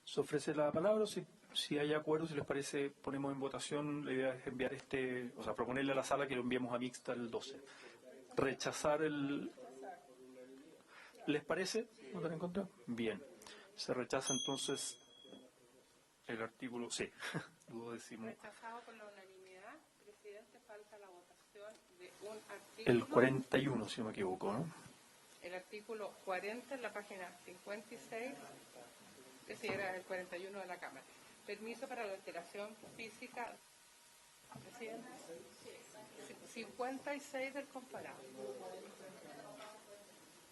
Se ofrece la palabra, si hay acuerdo, si les parece, ponemos en votación. La idea es enviar proponerle a la sala que lo enviemos a mixta el 12. Rechazar el... ¿Les parece? ¿Votar en contra? Bien. Se rechaza entonces el artículo... Sí. Rechazado por la unanimidad, presidente, falta la votación de un artículo... El 41, si no me equivoco, ¿no? El artículo 40 en la página 56, que sí era el 41 de la Cámara. Permiso para la alteración física, presidente. 56 del comparado.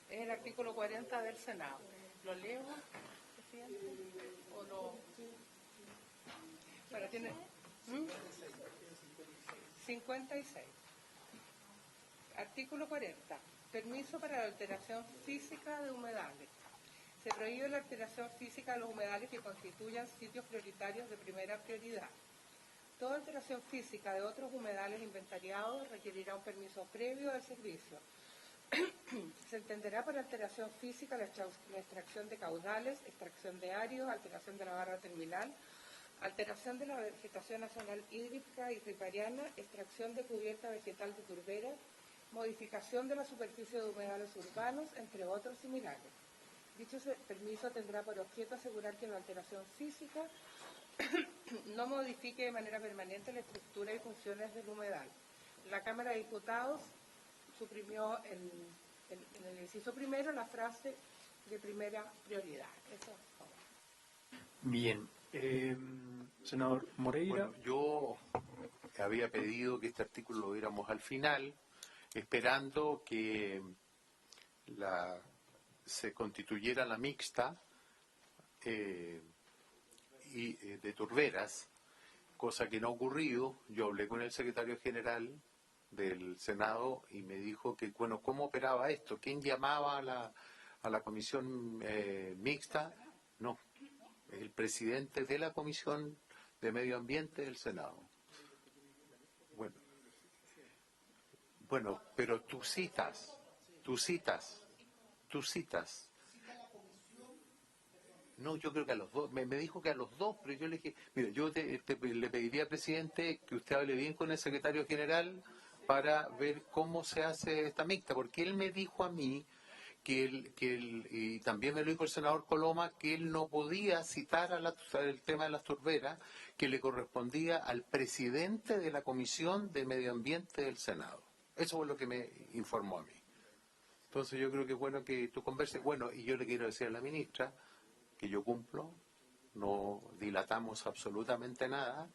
Es el artículo 40 del Senado. ¿Lo leo, presidente? ¿O lo...? Bueno, tiene... 56. Artículo 40. Permiso para la alteración física de humedales. Se prohíbe la alteración física de los humedales que constituyan sitios prioritarios de primera prioridad. Toda alteración física de otros humedales inventariados requerirá un permiso previo del servicio. Se entenderá por alteración física la extracción de caudales, extracción de áreos, alteración de la barra terminal, alteración de la vegetación nacional hídrica y ripariana, extracción de cubierta vegetal de turberas, modificación de la superficie de humedales urbanos, entre otros similares. Dicho permiso tendrá por objeto asegurar que la alteración física no modifique de manera permanente la estructura y funciones del humedal. La Cámara de Diputados suprimió en el inciso primero la frase de primera prioridad. Eso es todo. Bien. Senador Moreira. Bueno, yo había pedido que este artículo lo viéramos al final, esperando que se constituyera la mixta de turberas, cosa que no ha ocurrido. Yo hablé con el secretario general del Senado y me dijo que, bueno, ¿cómo operaba esto? ¿Quién llamaba a la comisión mixta? No, el presidente de la Comisión de Medio Ambiente del Senado. Bueno, pero tú citas. No, yo creo que a los dos. Me dijo que a los dos, pero yo le dije, mire, yo le pediría, presidente, que usted hable bien con el secretario general para ver cómo se hace esta mixta, porque él me dijo a mí y también me lo dijo el senador Coloma, que él no podía citar el tema de las turberas, que le correspondía al presidente de la Comisión de Medio Ambiente del Senado. Eso fue lo que me informó a mí. Entonces yo creo que es bueno que tú converses. Bueno, y yo le quiero decir a la ministra que yo cumplo, no dilatamos absolutamente nada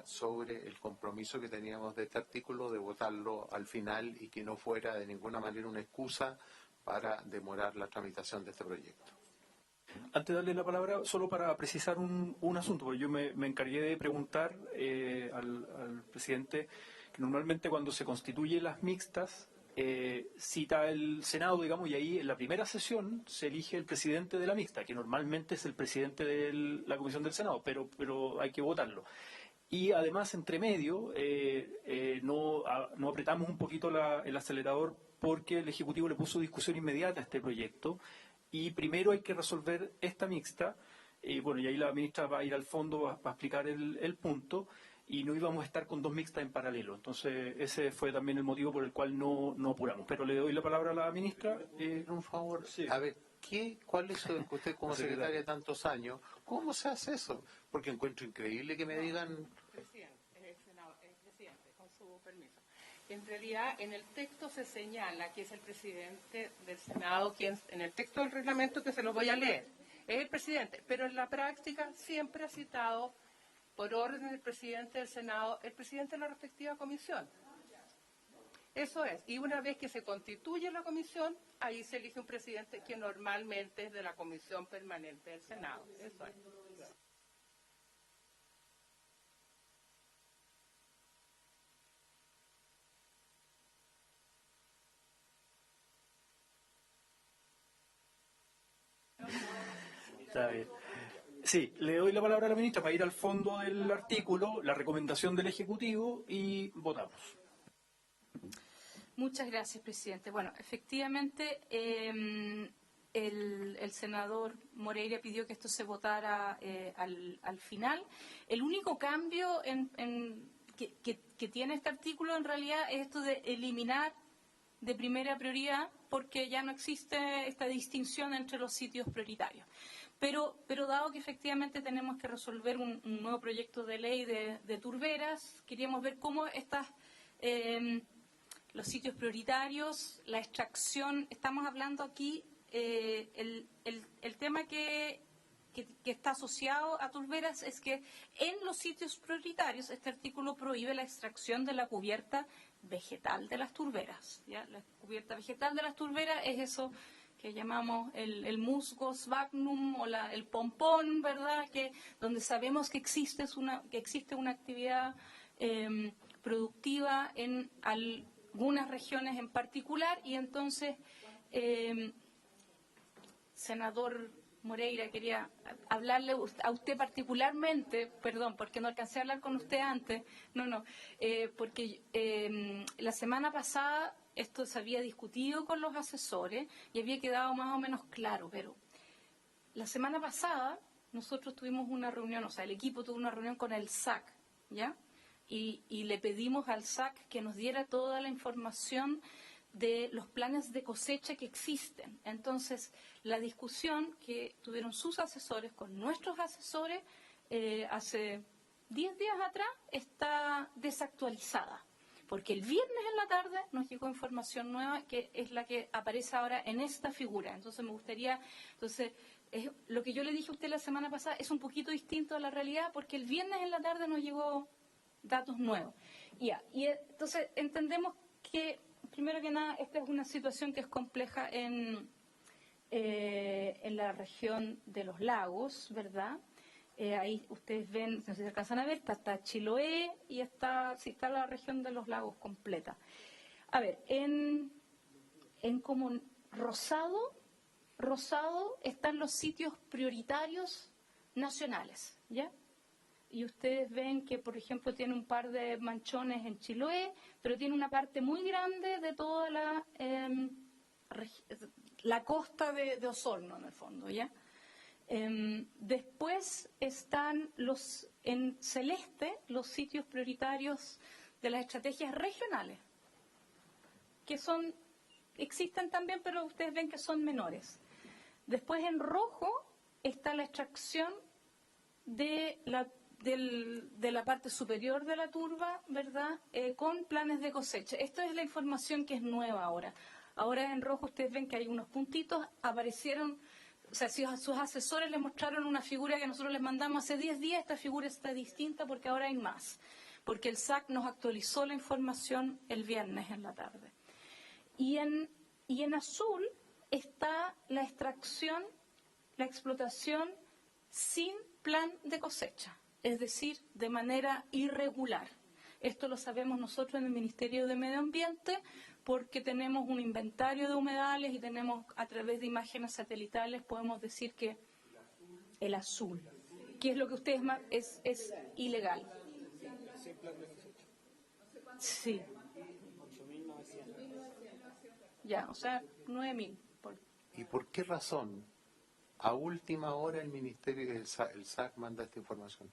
sobre el compromiso que teníamos de este artículo, de votarlo al final y que no fuera de ninguna manera una excusa para demorar la tramitación de este proyecto. Antes de darle la palabra, solo para precisar un asunto, porque yo me encargué de preguntar al presidente que normalmente cuando se constituyen las mixtas, cita el Senado, digamos, y ahí en la primera sesión se elige el presidente de la mixta, que normalmente es el presidente de la Comisión del Senado, pero hay que votarlo. Y además, entre medio, no apretamos un poquito el acelerador porque el Ejecutivo le puso discusión inmediata a este proyecto y primero hay que resolver esta mixta. Bueno, y ahí la ministra va a ir al fondo, va a explicar el punto y no íbamos a estar con dos mixtas en paralelo. Entonces, ese fue también el motivo por el cual no apuramos. Pero le doy la palabra a la ministra. Un favor, sí. A ver, ¿cuál es usted como secretaria de tantos años? ¿Cómo se hace eso? Porque encuentro increíble que me digan... Presidente, con su permiso. En realidad, en el texto se señala que es el presidente del Senado quien, en el texto del reglamento que se lo voy a leer, es el presidente, pero en la práctica siempre ha citado, por orden del presidente del Senado, el presidente de la respectiva comisión. Eso es. Y una vez que se constituye la comisión, ahí se elige un presidente que normalmente es de la comisión permanente del Senado. Eso es. Está bien. Sí, le doy la palabra a la ministra para ir al fondo del artículo, la recomendación del Ejecutivo y votamos. Muchas gracias, presidente. Bueno, efectivamente, el senador Moreira pidió que esto se votara al final. El único cambio que tiene este artículo en realidad es esto de eliminar de primera prioridad, porque ya no existe esta distinción entre los sitios prioritarios. Pero dado que efectivamente tenemos que resolver un nuevo proyecto de ley de turberas, queríamos ver cómo los sitios prioritarios, la extracción, estamos hablando aquí, el tema que está asociado a turberas es que en los sitios prioritarios este artículo prohíbe la extracción de la cubierta vegetal de las turberas. ¿Ya? La cubierta vegetal de las turberas es eso que llamamos el musgo sphagnum o el pompón, ¿verdad? Donde sabemos que existe una actividad productiva algunas regiones en particular, y entonces, senador Moreira, quería hablarle a usted particularmente, perdón, porque no alcancé a hablar con usted antes, porque la semana pasada esto se había discutido con los asesores y había quedado más o menos claro, pero la semana pasada nosotros tuvimos una reunión, o sea, el equipo tuvo una reunión con el SAC, ¿ya? Y le pedimos al SAC que nos diera toda la información de los planes de cosecha que existen. Entonces, la discusión que tuvieron sus asesores con nuestros asesores hace 10 días atrás está desactualizada, porque el viernes en la tarde nos llegó información nueva que es la que aparece ahora en esta figura. Entonces, me gustaría... lo que yo le dije a usted la semana pasada es un poquito distinto a la realidad, porque el viernes en la tarde nos llegó datos nuevos. Y entonces entendemos que, primero que nada, esta es una situación que es compleja en la región de los lagos, ¿verdad? Ahí ustedes ven, no sé si se alcanzan a ver, está Chiloé y está la región de los lagos completa. A ver, en como Rosado están los sitios prioritarios nacionales, ¿ya? Y ustedes ven que, por ejemplo, tiene un par de manchones en Chiloé, pero tiene una parte muy grande de toda la costa de Osorno, en el fondo, ¿ya? Después están en celeste los sitios prioritarios de las estrategias regionales, que existen también, pero ustedes ven que son menores. Después en rojo está la extracción de la parte superior de la turba, ¿verdad? Con planes de cosecha. Esta es la información que es nueva ahora. Ahora en rojo ustedes ven que hay unos puntitos, aparecieron, o sea, si sus asesores les mostraron una figura que nosotros les mandamos hace 10 días, esta figura está distinta porque ahora hay más, porque el SAC nos actualizó la información el viernes en la tarde. Y en azul está la extracción, la explotación sin plan de cosecha, es decir, de manera irregular. Esto lo sabemos nosotros en el Ministerio de Medio Ambiente porque tenemos un inventario de humedales y tenemos, a través de imágenes satelitales, podemos decir que el azul, que es lo que ustedes es ilegal. Sí. Ya, o sea, 9.000. ¿Y por qué razón a última hora el Ministerio, el SAC manda esta información?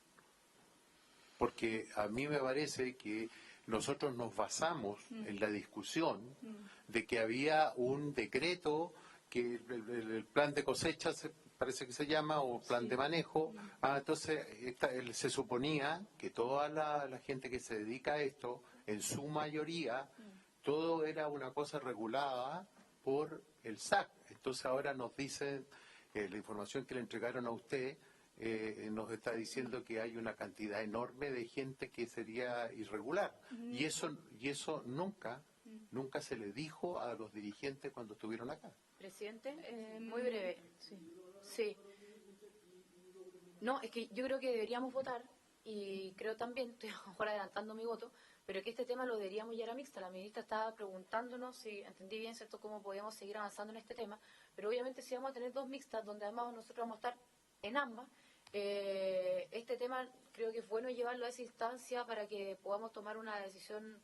Porque a mí me parece que nosotros nos basamos en la discusión de que había un decreto, que el plan de cosecha parece que se llama, o plan de manejo. Entonces se suponía que toda la gente que se dedica a esto, en su mayoría, todo era una cosa regulada por el SAC. Entonces ahora nos dicen, la información que le entregaron a usted nos está diciendo que hay una cantidad enorme de gente que sería irregular. Y eso nunca se le dijo a los dirigentes cuando estuvieron acá. Presidente, muy breve. Sí. No, es que yo creo que deberíamos votar, y creo también, estoy a lo mejor adelantando mi voto, pero que este tema lo deberíamos ya a la mixta. La ministra estaba preguntándonos, si entendí bien, ¿cierto?, cómo podíamos seguir avanzando en este tema, pero obviamente si vamos a tener 2 mixtas, donde además nosotros vamos a estar en ambas, este tema creo que es bueno llevarlo a esa instancia para que podamos tomar una decisión,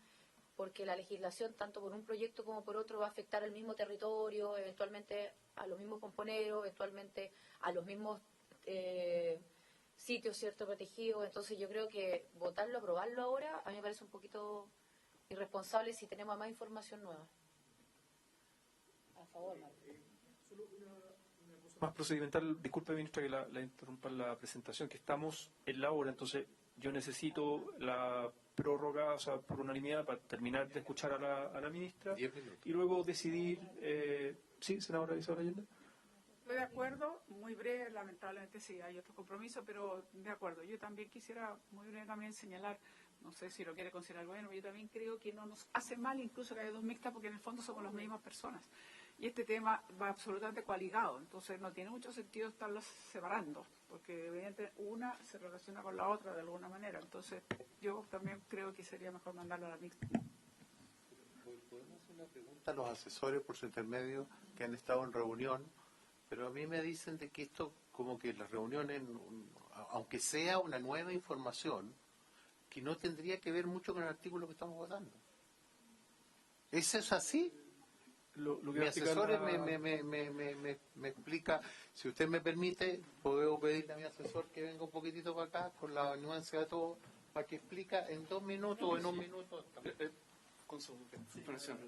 porque la legislación, tanto por un proyecto como por otro, va a afectar al mismo territorio, eventualmente a los mismos pomponeros, eventualmente a los mismos sitios, ¿cierto?, protegidos. Entonces yo creo que votarlo, aprobarlo ahora, a mí me parece un poquito irresponsable si tenemos más información nueva. A favor, Solo una cosa más procedimental. Disculpe, ministra, que la interrumpa en la presentación, que estamos en la hora, entonces yo necesito la prórroga, o sea, por unanimidad, para terminar de escuchar a la ministra 10 minutos. Y luego decidir. Sí, senadora Isabel Allende. Estoy de acuerdo, muy breve, lamentablemente sí hay otro compromiso, pero de acuerdo. Yo también quisiera muy breve también señalar, no sé si lo quiere considerar bueno, yo también creo que no nos hace mal incluso que haya 2 mixtas, porque en el fondo somos las mismas personas. Y este tema va absolutamente coaligado, entonces no tiene mucho sentido estarlos separando, porque evidentemente una se relaciona con la otra de alguna manera. Entonces yo también creo que sería mejor mandarlo a la mixta. una pregunta a los asesores por su intermedio que han estado en reunión, pero a mí me dicen de que esto, como que las reuniones, aunque sea una nueva información, que no tendría que ver mucho con el artículo que estamos votando. ¿Eso es así? Lo que Mi explica asesor la- me explica, si usted me permite, puedo pedirle a mi asesor que venga un poquitito para acá, con la nuance de todo, para que explica en 2 minutos o en 1 minuto. Con su información.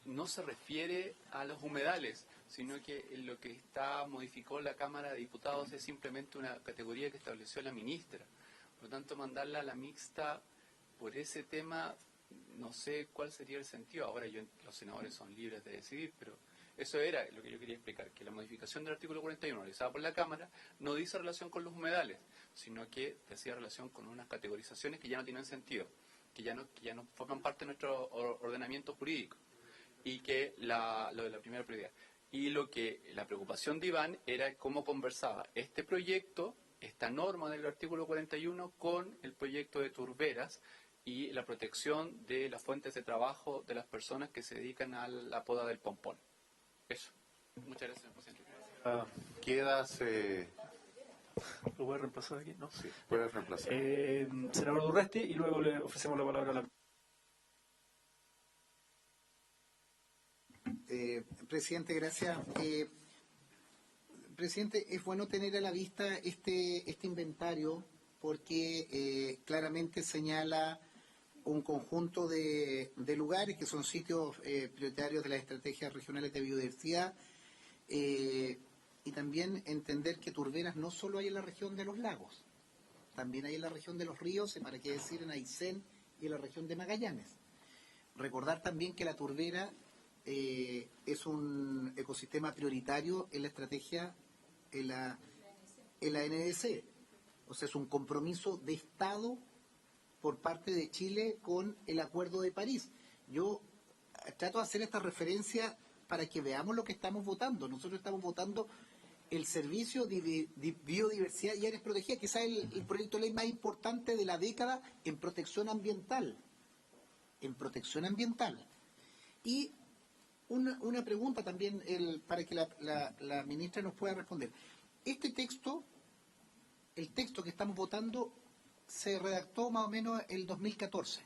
No se refiere a los humedales, sino que lo que modificó la Cámara de Diputados es simplemente una categoría que estableció la ministra. Por lo tanto, mandarla a la mixta por ese tema, no sé cuál sería el sentido. Ahora los senadores son libres de decidir, pero eso era lo que yo quería explicar, que la modificación del artículo 41 realizada por la Cámara no dice relación con los humedales, sino que hacía relación con unas categorizaciones que ya no tienen sentido, que ya no forman parte de nuestro ordenamiento jurídico, y que lo de la primera prioridad. Y la preocupación de Iván era cómo conversaba este proyecto, esta norma del artículo 41, con el proyecto de turberas y la protección de las fuentes de trabajo de las personas que se dedican a la poda del pompón. Eso. Muchas gracias, señor presidente. Quedas... ¿Lo voy a reemplazar aquí? ¿No? Sí, puedes reemplazar. Senador Durresti, y luego le ofrecemos la palabra a la... Presidente, gracias. Presidente, es bueno tener a la vista este inventario porque claramente señala un conjunto de lugares que son sitios prioritarios de las estrategias regionales de biodiversidad y también entender que turberas no solo hay en la región de los lagos, también hay en la región de los ríos, para qué decir en Aysén y en la región de Magallanes. Recordar también que la turbera es un ecosistema prioritario en la estrategia, en la NDC. O sea, es un compromiso de Estado por parte de Chile con el Acuerdo de París. Yo trato de hacer esta referencia para que veamos lo que estamos votando. Nosotros estamos votando el Servicio de Biodiversidad y Áreas Protegidas, quizás el proyecto de ley más importante de la década en protección ambiental. Y una pregunta también para que la ministra nos pueda responder. Este texto, el texto que estamos votando, se redactó más o menos el 2014.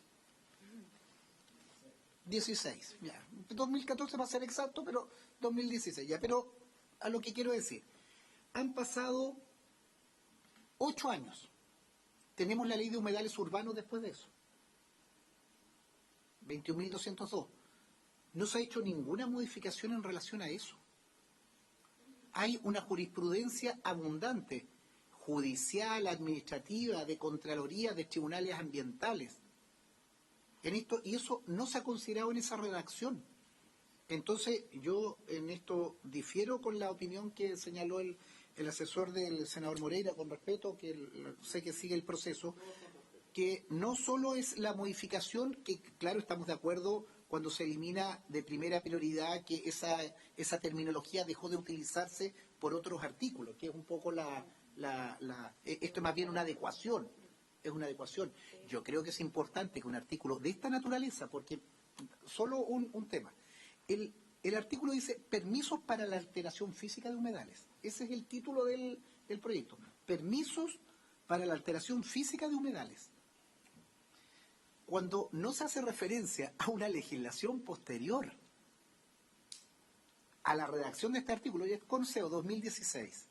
16, ya. 2014 va a ser exacto, pero 2016, ya. Pero a lo que quiero decir, han pasado 8 años. Tenemos la ley de humedales urbanos después de eso. 21.202. No se ha hecho ninguna modificación en relación a eso. Hay una jurisprudencia abundante, judicial, administrativa, de contraloría, de tribunales ambientales, en esto, y eso no se ha considerado en esa redacción. Entonces, yo en esto difiero con la opinión que señaló el asesor del senador Moreira, con respeto, que sé que sigue el proceso, que no solo es la modificación, que claro, estamos de acuerdo cuando se elimina de primera prioridad que esa terminología dejó de utilizarse por otros artículos, que es un poco esto es más bien una adecuación, es una adecuación. Yo creo que es importante que un artículo de esta naturaleza, porque solo un tema, el artículo dice permisos para la alteración física de humedales. Ese es el título del proyecto, permisos para la alteración física de humedales. Cuando no se hace referencia a una legislación posterior a la redacción de este artículo, y es Consejo 2016,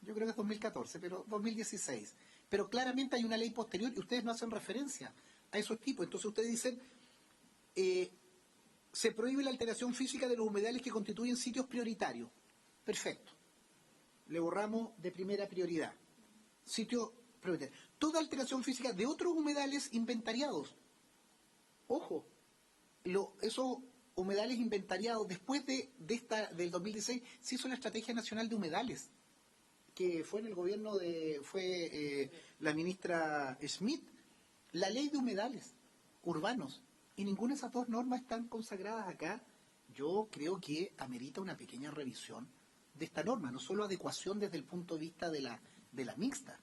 yo creo que es 2014, pero 2016, pero claramente hay una ley posterior y ustedes no hacen referencia a esos tipos. Entonces ustedes dicen, se prohíbe la alteración física de los humedales que constituyen sitios prioritarios. Perfecto. Le borramos de primera prioridad. Sitio prioritario. Toda alteración física de otros humedales inventariados. Ojo, esos humedales inventariados después del 2016 se hizo la Estrategia Nacional de Humedales, que fue en el gobierno fue la ministra Schmidt, la ley de humedales urbanos, y ninguna de esas dos normas están consagradas acá. Yo creo que amerita una pequeña revisión de esta norma, no solo adecuación desde el punto de vista de la mixta.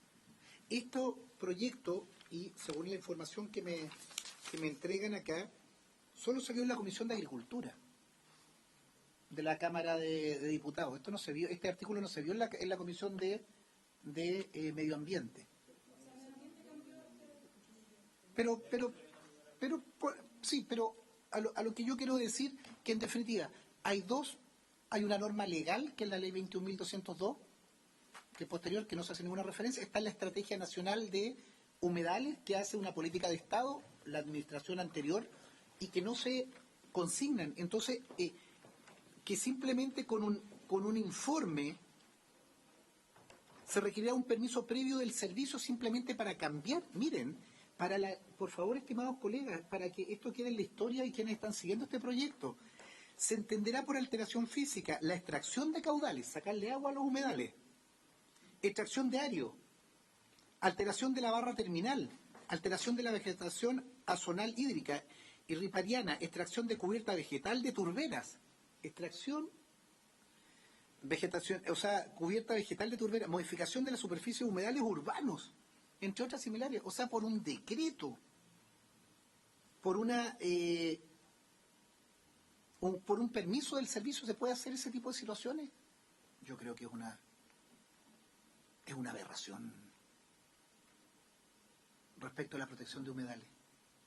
Este proyecto, y según la información que me entregan acá, solo se vio en la Comisión de Agricultura de la Cámara de Diputados. Esto no se vio, este artículo no se vio en la Comisión de Medio Ambiente. Pero a lo que yo quiero decir, que en definitiva hay una norma legal, que es la ley 21.202, que es posterior, que no se hace ninguna referencia. Está en la Estrategia Nacional de Humedales, que hace una política de Estado, la administración anterior, y que no se consignan. Entonces, que simplemente con un informe se requerirá un permiso previo del servicio simplemente para cambiar. Miren, por favor, estimados colegas, para que esto quede en la historia y quienes están siguiendo este proyecto, se entenderá por alteración física la extracción de caudales, sacarle agua a los humedales, extracción de ario, alteración de la barra terminal, alteración de la vegetación azonal hídrica y ripariana, extracción de cubierta vegetal de turberas, cubierta vegetal de turberas, modificación de la superficie de humedales urbanos, entre otras similares. O sea, por un decreto, por un permiso del servicio se puede hacer ese tipo de situaciones. Yo creo que es una aberración respecto a la protección de humedales.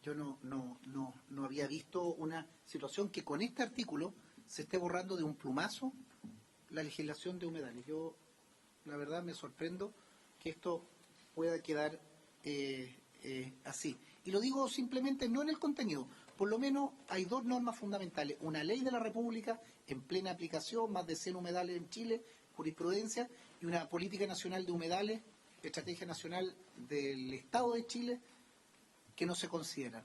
Yo no había visto una situación que con este artículo se esté borrando de un plumazo la legislación de humedales. Yo, la verdad, me sorprendo que esto pueda quedar así. Y lo digo simplemente no en el contenido. Por lo menos hay dos normas fundamentales. Una ley de la República en plena aplicación, más de 100 humedales en Chile, jurisprudencia, y una política nacional de humedales, estrategia nacional del Estado de Chile, que no se consideran.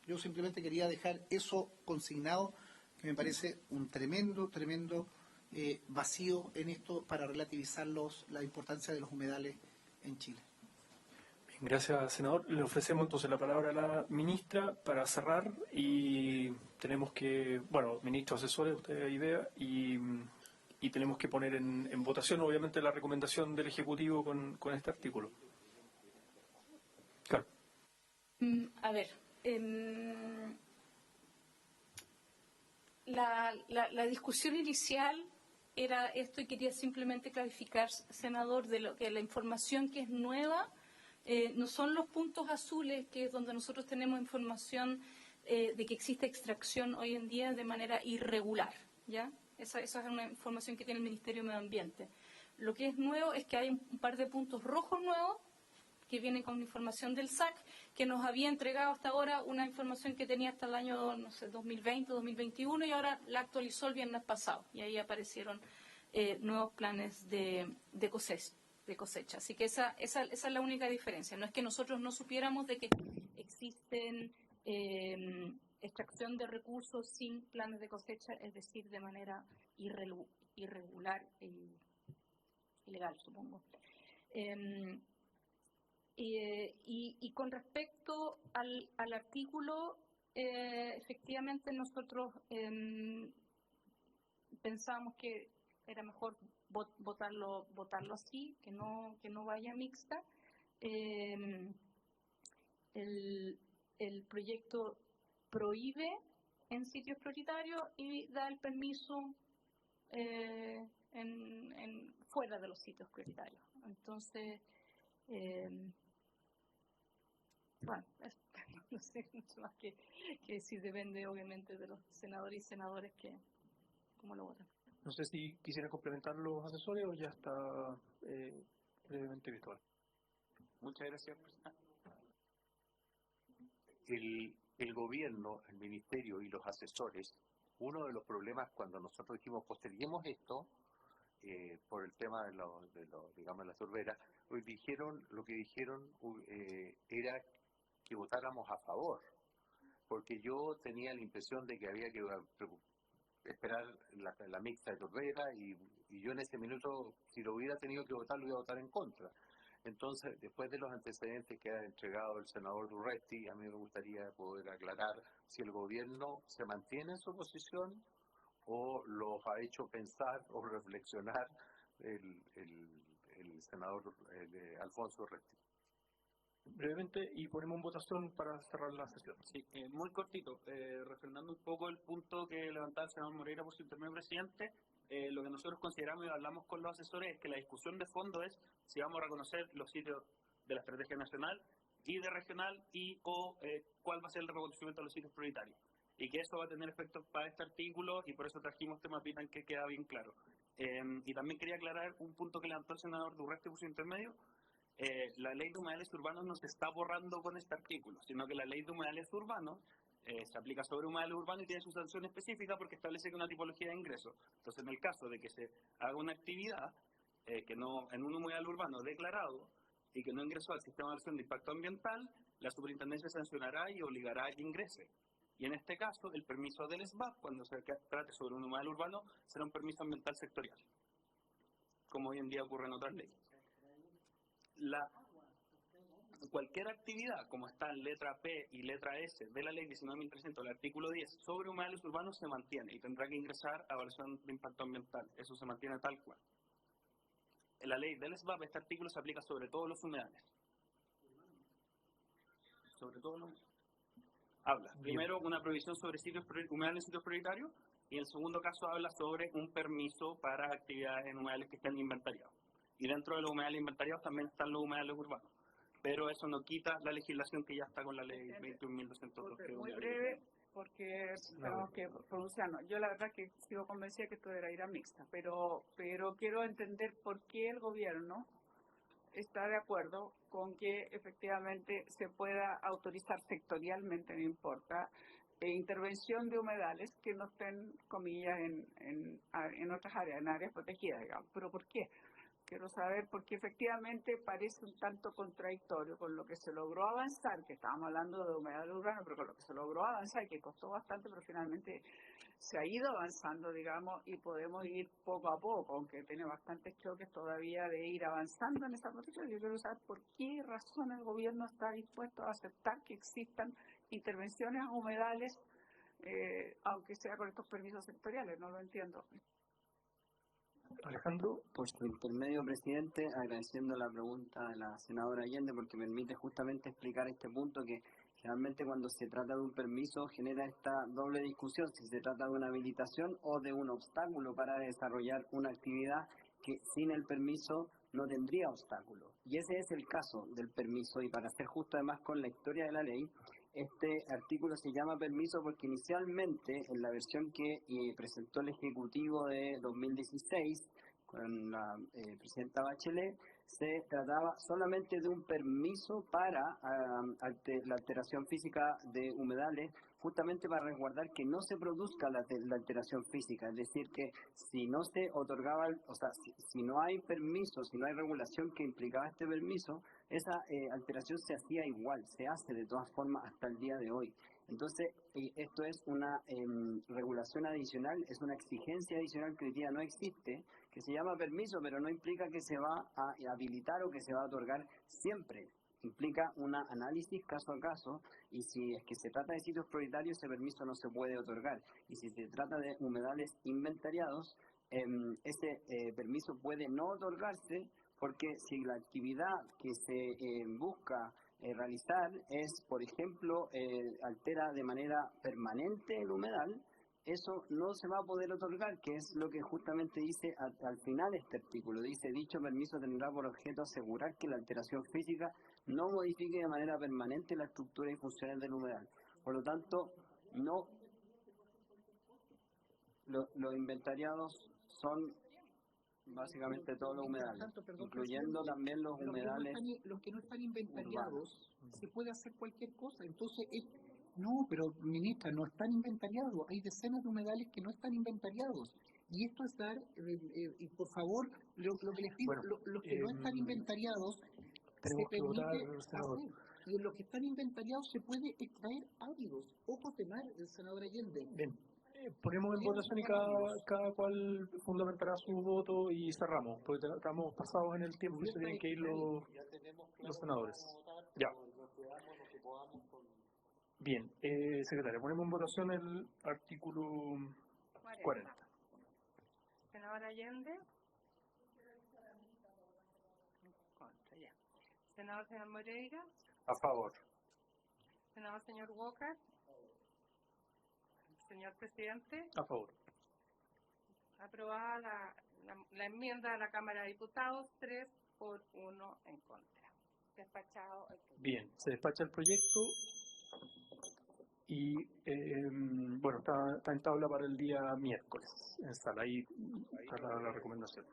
Yo simplemente quería dejar eso consignado, que me parece un tremendo vacío en esto para relativizar la importancia de los humedales en Chile. Bien, gracias, senador. Le ofrecemos entonces la palabra a la ministra para cerrar y tenemos que, ministro asesores, usted idea, y tenemos que poner en votación, obviamente, la recomendación del Ejecutivo con este artículo. Claro. A ver, la discusión inicial era esto y quería simplemente clarificar, senador, de lo que la información que es nueva no son los puntos azules, que es donde nosotros tenemos información de que existe extracción hoy en día de manera irregular, ¿ya? Esa es una información que tiene el Ministerio de Medio Ambiente. Lo que es nuevo es que hay un par de puntos rojos nuevos que vienen con información del SAC, que nos había entregado hasta ahora una información que tenía hasta el año, 2020, 2021, y ahora la actualizó el viernes pasado. Y ahí aparecieron nuevos planes de cosecha. Así que esa es la única diferencia. No es que nosotros no supiéramos de que existen extracción de recursos sin planes de cosecha, es decir, de manera irregular e ilegal, supongo. Y con respecto al artículo, efectivamente nosotros pensábamos que era mejor votarlo así, que no vaya mixta. El proyecto prohíbe en sitios prioritarios y da el permiso fuera de los sitios prioritarios. Entonces, no sé mucho más que decir, depende obviamente de los senadores y senadoras que cómo lo votan. No sé si quisiera complementar los asesores o ya está brevemente virtual. Muchas gracias, presidente. El gobierno, el ministerio y los asesores, uno de los problemas cuando nosotros dijimos posterguemos esto por el tema de las turberas, lo que dijeron era que votáramos a favor, porque yo tenía la impresión de que había que esperar la mixta de turbera y yo en ese minuto, si lo hubiera tenido que votar, lo iba a votar en contra. Entonces, después de los antecedentes que ha entregado el senador Durresti, a mí me gustaría poder aclarar si el gobierno se mantiene en su posición o los ha hecho pensar o reflexionar el senador Alfonso Durresti. brevemente y ponemos en votación para cerrar la sesión. Sí, muy cortito, refrendando un poco el punto que levantaba el senador Moreira por su intermedio presidente, lo que nosotros consideramos y hablamos con los asesores es que la discusión de fondo es si vamos a reconocer los sitios de la estrategia nacional y de regional y o cuál va a ser el reconocimiento de los sitios prioritarios. Y que eso va a tener efectos para este artículo y por eso trajimos este mapita en que queda bien claro. Y también quería aclarar un punto que levantó el senador Durresti por su intermedio. La ley de humedales urbanos no se está borrando con este artículo, sino que la ley de humedales urbanos se aplica sobre humedales urbanos y tiene su sanción específica porque establece que una tipología de ingreso. Entonces, en el caso de que se haga una actividad que no en un humedal urbano declarado y que no ingresó al sistema de acción de impacto ambiental, la superintendencia sancionará y obligará a que ingrese. Y en este caso, el permiso del SBAP, cuando se trate sobre un humedal urbano, será un permiso ambiental sectorial, como hoy en día ocurre en otras leyes. Cualquier actividad, como está en letra P y letra S de la ley 19.300 del artículo 10 sobre humedales urbanos, se mantiene y tendrá que ingresar a evaluación de impacto ambiental. Eso se mantiene tal cual. En la ley del SBAP, este artículo se aplica sobre todos los humedales. Sobre todos los... Habla, primero, una prohibición sobre humedales en sitios prioritarios, y en el segundo caso habla sobre un permiso para actividades en humedales que estén inventariados. Y dentro de los humedales inventariados también están los humedales urbanos. Pero eso no quita la legislación que ya está con la ley 21.202. Muy breve, porque tenemos que pronunciarnos. Yo la verdad que sigo convencida que esto era ir a mixta, pero quiero entender por qué el gobierno está de acuerdo con que efectivamente se pueda autorizar sectorialmente, no importa, intervención de humedales que no estén, comillas, en otras áreas, en áreas protegidas, digamos. ¿Pero por qué? Quiero saber, porque efectivamente parece un tanto contradictorio con lo que se logró avanzar, que estábamos hablando de humedal urbano, pero con lo que se logró avanzar, que costó bastante, pero finalmente se ha ido avanzando, digamos, y podemos ir poco a poco, aunque tiene bastantes choques todavía de ir avanzando en esa protección. Yo quiero saber por qué razón el gobierno está dispuesto a aceptar que existan intervenciones a humedales, aunque sea con estos permisos sectoriales, no lo entiendo. Alejandro. Por su intermedio, presidente, agradeciendo la pregunta de la senadora Allende, porque permite justamente explicar este punto que generalmente cuando se trata de un permiso genera esta doble discusión, si se trata de una habilitación o de un obstáculo para desarrollar una actividad que sin el permiso no tendría obstáculo. Y ese es el caso del permiso, y para ser justo además con la historia de la ley, este artículo se llama permiso porque inicialmente en la versión que presentó el Ejecutivo de 2016 con la presidenta Bachelet, se trataba solamente de un permiso para la alteración física de humedales, justamente para resguardar que no se produzca la alteración física, es decir, que si no se otorgaba, o sea, si no hay permiso, si no hay regulación que implicaba este permiso, esa alteración se hacía igual, se hace de todas formas hasta el día de hoy. Entonces, esto es una regulación adicional, es una exigencia adicional que hoy día no existe, que se llama permiso, pero no implica que se va a habilitar o que se va a otorgar siempre. Implica un análisis caso a caso, y si es que se trata de sitios prioritarios, ese permiso no se puede otorgar. Y si se trata de humedales inventariados, ese permiso puede no otorgarse, porque si la actividad que se busca realizar es, por ejemplo, altera de manera permanente el humedal, eso no se va a poder otorgar, que es lo que justamente dice al final este artículo. Dice, dicho permiso tendrá por objeto asegurar que la alteración física no modifique de manera permanente la estructura y funciones del humedal. Por lo tanto, no los inventariados son básicamente todos los humedales, incluyendo también los humedales. Los que no están inventariados, se puede hacer cualquier cosa. Entonces, no, pero ministra, no están inventariados. Hay decenas de humedales que no están inventariados. Y esto es dar, y por favor, lo que les pido, los que no están inventariados, se permite hacer. Y en los que están inventariados se puede extraer áridos, ojos de mar, el senador Allende. Bien. Ponemos en votación y cada cual fundamentará su voto y cerramos, porque estamos pasados en el tiempo y se tienen que ir los senadores. Ya. Bien, secretaria, ponemos en votación el artículo 40. Senadora Allende. Contra, ya. Senador Moreira. A favor. Senador señor Walker. Señor presidente, A favor. aprobada la enmienda de la Cámara de Diputados, 3-1 en contra. Despachado el proyecto. Bien, se despacha el proyecto y bueno, está en tabla para el día miércoles en sala. Ahí está la recomendación.